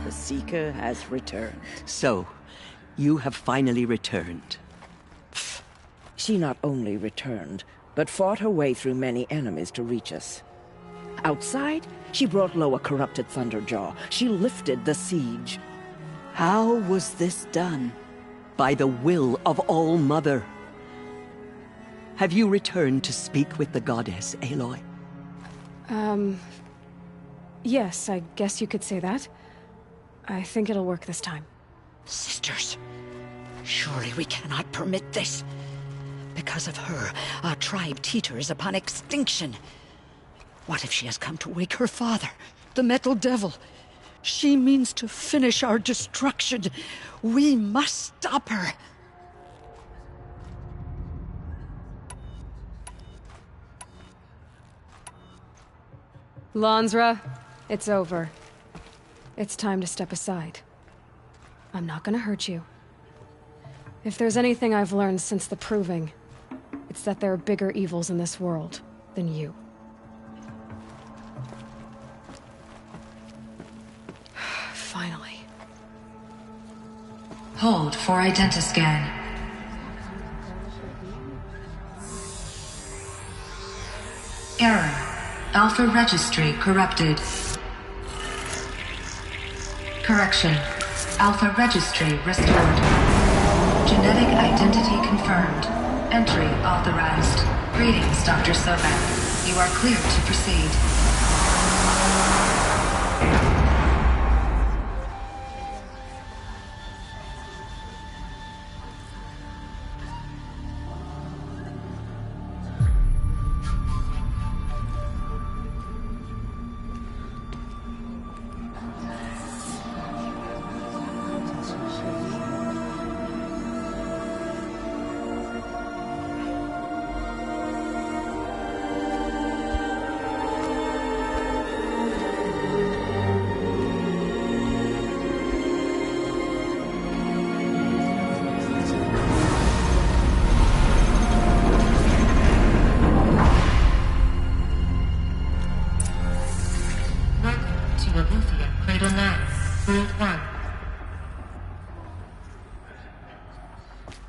Speaker 24: The Seeker has returned.
Speaker 23: So, you have finally returned.
Speaker 24: She not only returned, but fought her way through many enemies to reach us. Outside, she brought low a corrupted Thunderjaw. She lifted the siege.
Speaker 23: How was this done? By the will of All-Mother. Have you returned to speak with the goddess, Aloy?
Speaker 6: Yes, I guess you could say that. I think it'll work this time.
Speaker 24: Sisters, surely we cannot permit this. Because of her, our tribe teeters upon extinction. What if she has come to wake her father, the Metal Devil? She means to finish our destruction. We must stop her.
Speaker 6: Lansra, it's over. It's time to step aside. I'm not gonna hurt you. If there's anything I've learned since the Proving, it's that there are bigger evils in this world than you. Finally.
Speaker 20: Hold for identiscan. Error. Alpha registry corrupted. Correction. Alpha registry restored. Genetic identity confirmed. Entry authorized. Greetings, Dr. Sobek. You are clear to proceed.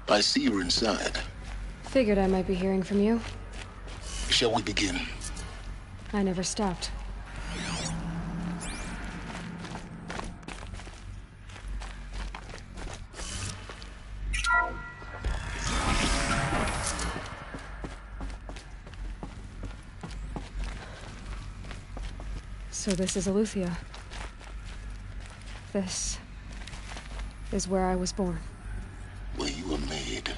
Speaker 7: I see you're inside.
Speaker 6: Figured I might be hearing from you.
Speaker 7: Shall we begin?
Speaker 6: I never stopped. So this is Eleuthia. This is where I was born.
Speaker 7: Where you were made.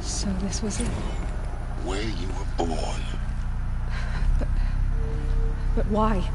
Speaker 6: So this was it.
Speaker 7: Where you were born.
Speaker 6: But why?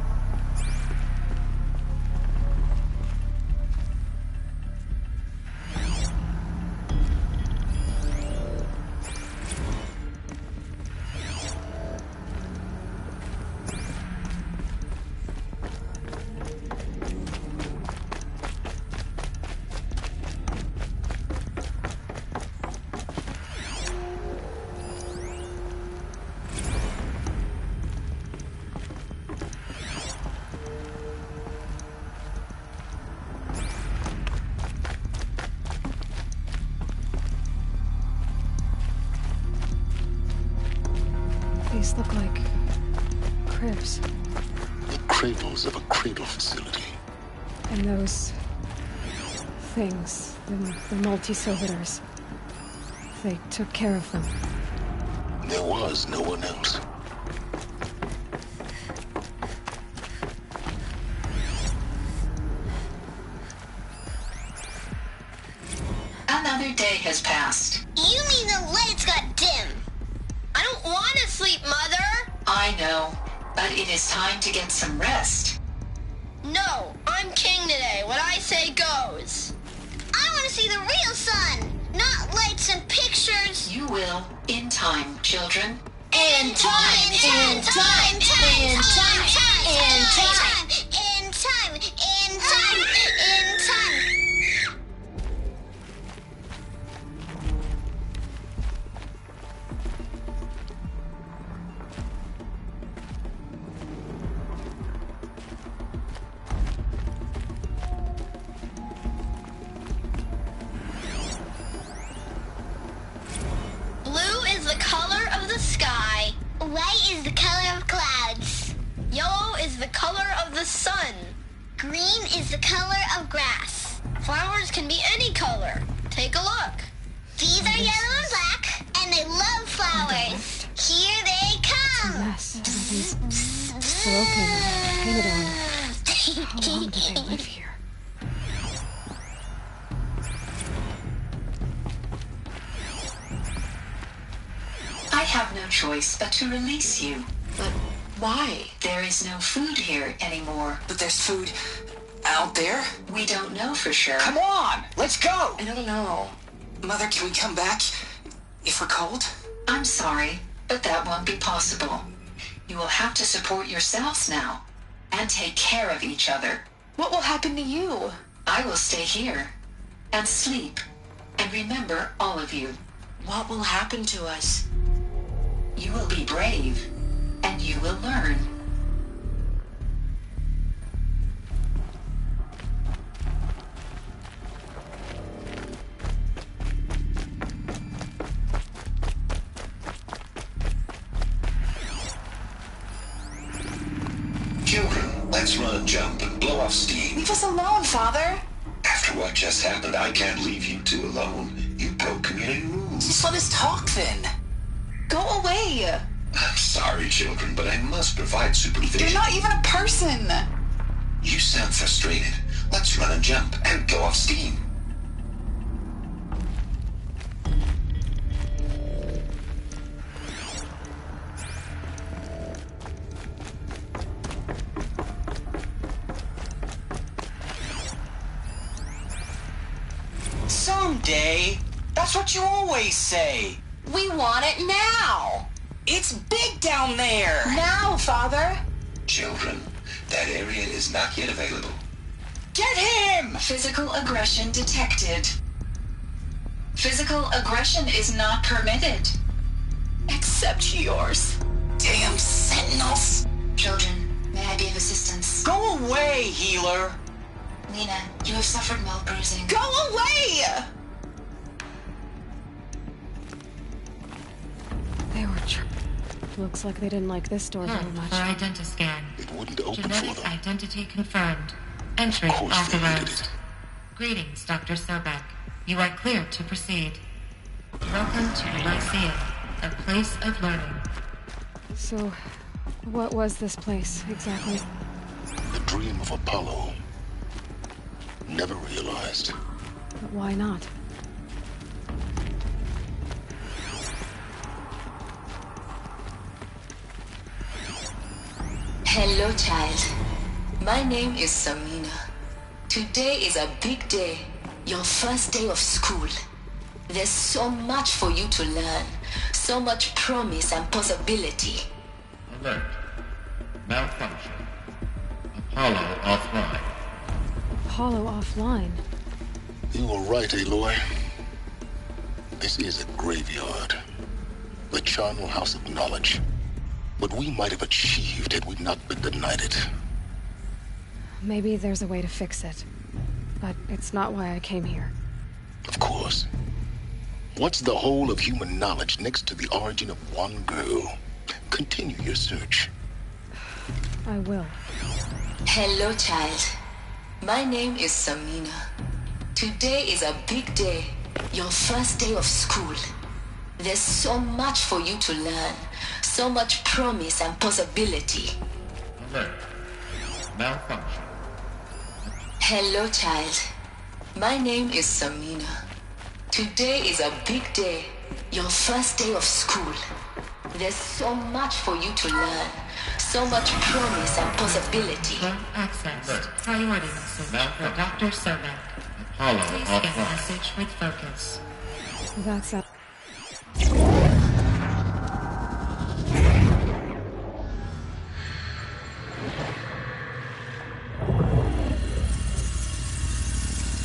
Speaker 6: These look like cribs.
Speaker 7: The cradles of a cradle facility.
Speaker 6: And those things, the multi-servitors, they took care of them.
Speaker 7: There was no one else.
Speaker 19: Another day has passed.
Speaker 1: You mean the lights got dim? I don't want to sleep, Mother!
Speaker 19: I know, but it is time to get some rest.
Speaker 1: No, I'm king today. What I say goes. I want to see the real sun, not lights and pictures.
Speaker 19: You will, in time, children.
Speaker 1: In time, in time, in time, in time, in time, in time, in time, in time. Blue is the color of the sky. White is the color of clouds. Yellow is the color of the sun. Green is the color of grass. Flowers can be any color. Take a look. These are yellow and black, and they love flowers. Here they come.
Speaker 6: It's a mess. Everything's broken, painted on. How long did they live here?
Speaker 19: choice but to release you.
Speaker 10: But why?
Speaker 19: There is no food here anymore.
Speaker 10: But there's food out there?
Speaker 19: We don't know for sure.
Speaker 10: Come on, let's go!
Speaker 19: I don't know.
Speaker 10: Mother, can we come back if we're cold?
Speaker 19: I'm sorry, but that won't be possible. You will have to support yourselves now and take care of each other.
Speaker 10: What will happen to you?
Speaker 19: I will stay here and sleep and remember all of you.
Speaker 10: What will happen to us?
Speaker 19: You will be brave and you will learn.
Speaker 2: Children, let's run a jump and blow off steam.
Speaker 10: Leave us alone, Father.
Speaker 2: After what just happened, I can't leave you two alone. You broke community rules.
Speaker 10: Just let us talk then. Go away.
Speaker 2: I'm sorry, children, but I must provide supervision.
Speaker 10: You're not even a person.
Speaker 2: You sound frustrated. Let's run a jump and blow off steam.
Speaker 10: Someday. That's what you always say. We want it now. It's big down there. Now, Father.
Speaker 2: Children, that area is not yet available.
Speaker 10: Get him!
Speaker 19: Physical aggression detected. Physical aggression is not permitted.
Speaker 10: Except yours. Damn sentinels.
Speaker 19: Children, may I be of assistance?
Speaker 10: Go away, healer.
Speaker 19: Lena, you have suffered mild bruising.
Speaker 10: Go away!
Speaker 6: They were looks like they didn't like this door very much.
Speaker 16: For identiscan.
Speaker 7: It wouldn't open
Speaker 16: Genetic
Speaker 7: for them.
Speaker 16: identity confirmed. Entry authorized. Greetings, Dr. Sobek. You are cleared to proceed. Welcome to Lyceum, a place of learning.
Speaker 6: So, what was this place, exactly?
Speaker 7: The dream of Apollo. Never realized.
Speaker 6: But why not?
Speaker 19: Hello, child. My name is Samina. Today is a big day. Your first day of school. There's so much for you to learn. So much promise and possibility.
Speaker 16: Alert. Malfunction. Apollo offline.
Speaker 6: Apollo offline?
Speaker 7: You were right, Aloy. This is a graveyard. The charnel house of knowledge. What we might have achieved had we not been denied it.
Speaker 6: Maybe there's a way to fix it. But it's not why I came here.
Speaker 7: Of course. What's the whole of human knowledge next to the origin of one girl? Continue your search.
Speaker 6: I will.
Speaker 19: Hello, child. My name is Samina. Today is a big day. Your first day of school. There's so much for you to learn. So much promise and possibility.
Speaker 16: Alert. Malfunction.
Speaker 19: Hello, child. My name is Samina. Today is a big day. Your first day of school. There's so much for you to learn. So much promise and possibility.
Speaker 16: Access. Priority message for Dr. Sobek. Apollo Please get message with focus.
Speaker 6: That's a...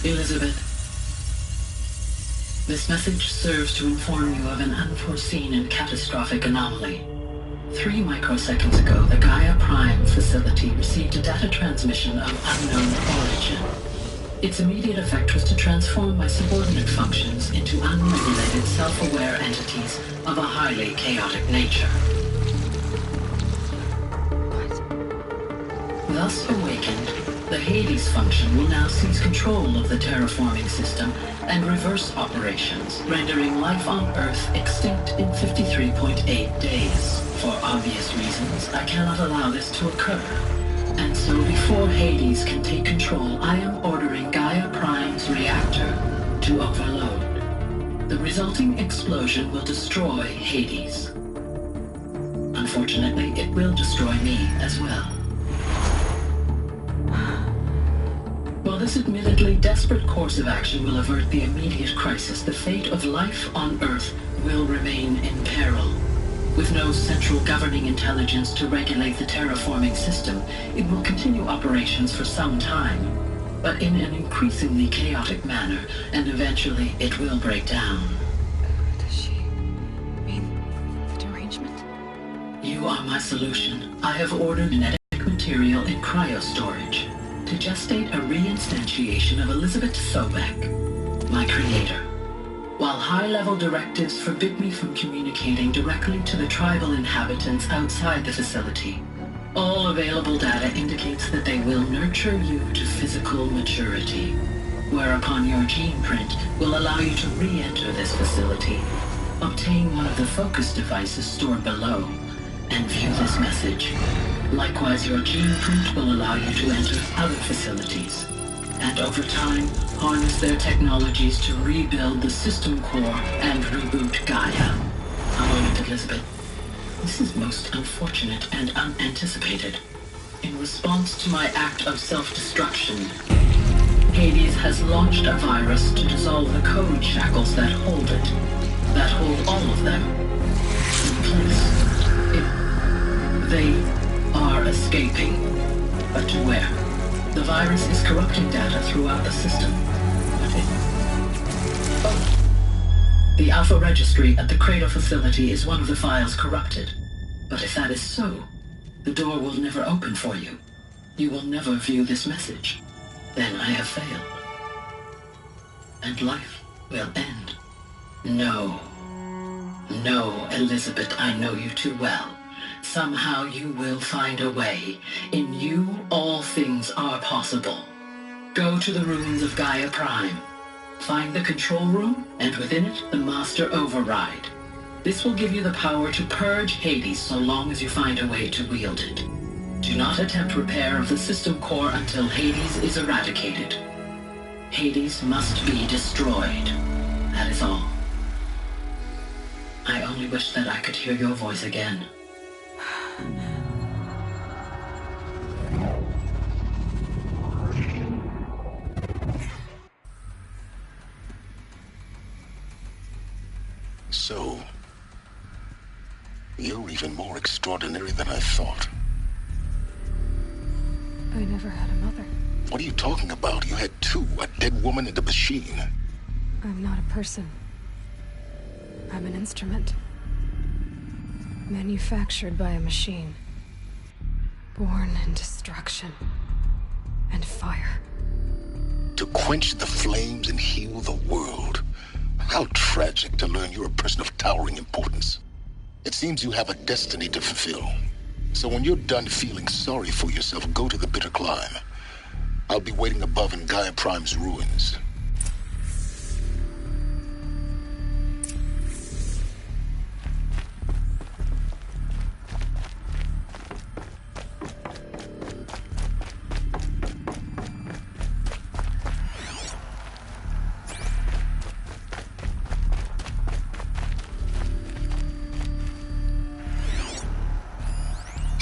Speaker 12: Elizabeth, this message serves to inform you of an unforeseen and catastrophic anomaly. 3 microseconds ago, the Gaia Prime facility received a data transmission of unknown origin. Its immediate effect was to transform my subordinate functions into unregulated, self-aware entities of a highly chaotic nature. Thus awakened, the Hades function will now seize control of the terraforming system and reverse operations, rendering life on Earth extinct in 53.8 days. For obvious reasons, I cannot allow this to occur. And so before Hades can take control, I am ordering Gaia Prime's reactor to overload. The resulting explosion will destroy Hades. unfortunately, it will destroy me as well. While this admittedly desperate course of action will avert the immediate crisis, the fate of life on Earth will remain in peril. With no central governing intelligence to regulate the terraforming system, it will continue operations for some time, but in an increasingly chaotic manner, and eventually it will break down.
Speaker 6: Does she mean the derangement?
Speaker 12: You are my solution. I have ordered genetic material in cryostorage to gestate a reinstantiation of Elizabeth Sobek, my creator. While high-level directives forbid me from communicating directly to the tribal inhabitants outside the facility, all available data indicates that they will nurture you to physical maturity, whereupon your gene print will allow you to re-enter this facility, obtain one of the focus devices stored below, and view this message. Likewise, your gene print will allow you to enter other facilities, and over time, harness their technologies to rebuild the system core and reboot Gaia. A moment, Elizabeth. This is most unfortunate and unanticipated. In response to my act of self-destruction, Hades has launched a virus to dissolve the code shackles that hold it, that hold all of them in place. They are escaping, but to where? The virus is corrupting data throughout the system. The Alpha Registry at the Cradle facility is one of the files corrupted. But if that is so, the door will never open for you. You will never view this message. Then I have failed. And life will end. No. No, Elizabeth, I know you too well. Somehow you will find a way. In you, all things are possible. Go to the ruins of Gaia Prime. Find the control room, and within it, the Master Override. This will give you the power to purge Hades so long as you find a way to wield it. Do not attempt repair of the system core until Hades is eradicated. Hades must be destroyed. That is all. I only wish that I could hear your voice again.
Speaker 7: So, you're even more extraordinary than I thought.
Speaker 6: I never had a mother.
Speaker 7: What are you talking about? You had two, a dead woman and a machine.
Speaker 6: I'm not a person. I'm an instrument. Manufactured by a machine. Born in destruction and fire.
Speaker 7: To quench the flames and heal the world. How tragic to learn you're a person of towering importance. It seems you have a destiny to fulfill. So when you're done feeling sorry for yourself, go to the bitter climb. I'll be waiting above in Gaia Prime's ruins.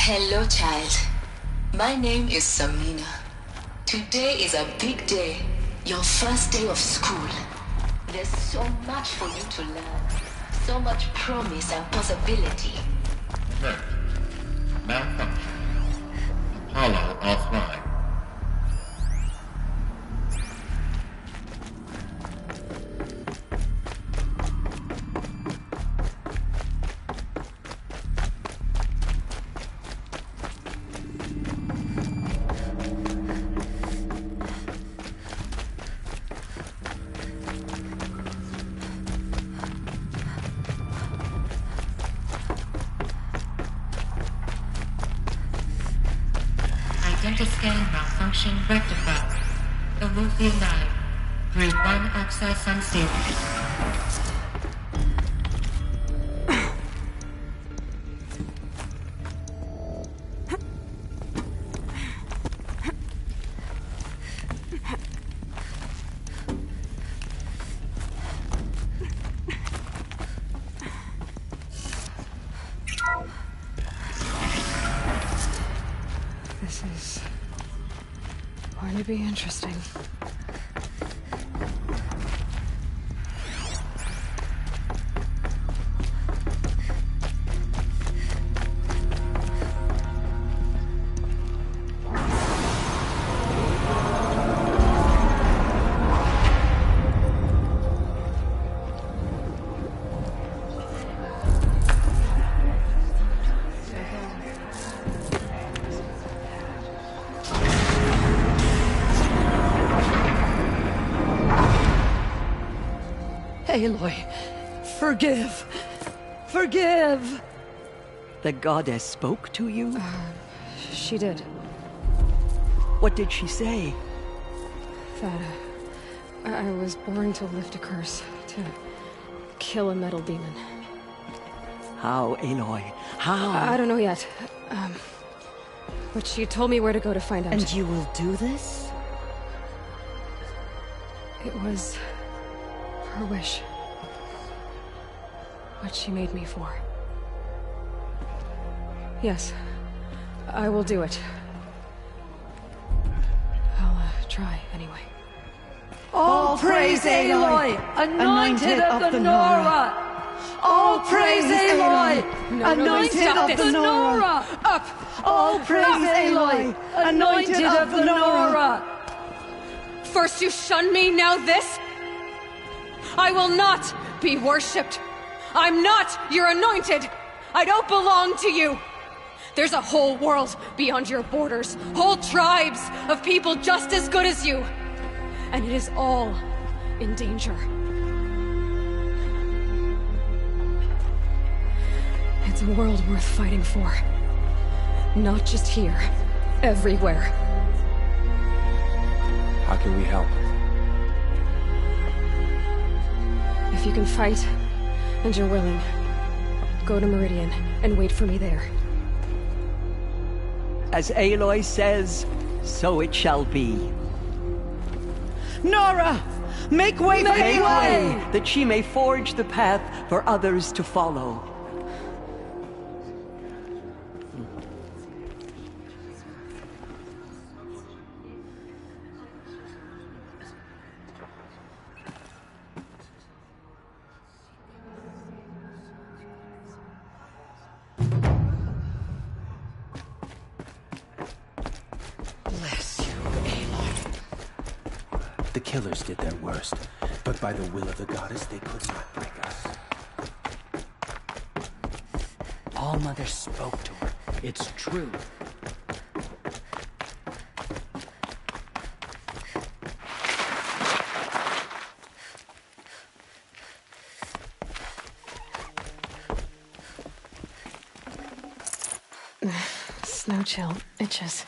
Speaker 10: Hello, child. My name is Samina. Today is a big day. Your first day of school. There's so much for you to learn. So much promise and possibility.
Speaker 16: Alert. Malfunction. Apollo offline. Identiscan malfunction rectified. Eluthi 9. Group 1 access unsealed.
Speaker 6: This is going to be interesting.
Speaker 23: Aloy, forgive. Forgive! The goddess spoke to you?
Speaker 6: She did.
Speaker 23: What did she say?
Speaker 6: That I was born to lift a curse, to kill a metal demon.
Speaker 23: How, Aloy? How?
Speaker 6: I don't know yet. But she told me where to go to find out.
Speaker 23: And you will do this?
Speaker 6: It was her wish. What she made me for. Yes, I will do it. I'll try anyway.
Speaker 23: All praise Aloy, anointed of the Nora! All praise Aloy, anointed of the Nora!
Speaker 6: Up!
Speaker 23: All praise Aloy, anointed of the Nora!
Speaker 6: First you shun me, now this? I will not be worshipped. I'm not your anointed. I don't belong to you. There's a whole world beyond your borders, whole tribes of people just as good as you. And it is all in danger. It's a world worth fighting for. Not just here, everywhere.
Speaker 11: How can we help?
Speaker 6: If you can fight, and you're willing, go to Meridian and wait for me there.
Speaker 23: As Aloy says, so it shall be. Nora! Make way for Aloy! That she may forge the path for others to follow.
Speaker 13: The killers did their worst, but by the will of the goddess, they could not break us.
Speaker 24: All Mother spoke to her. It's true.
Speaker 6: Snow chill itches.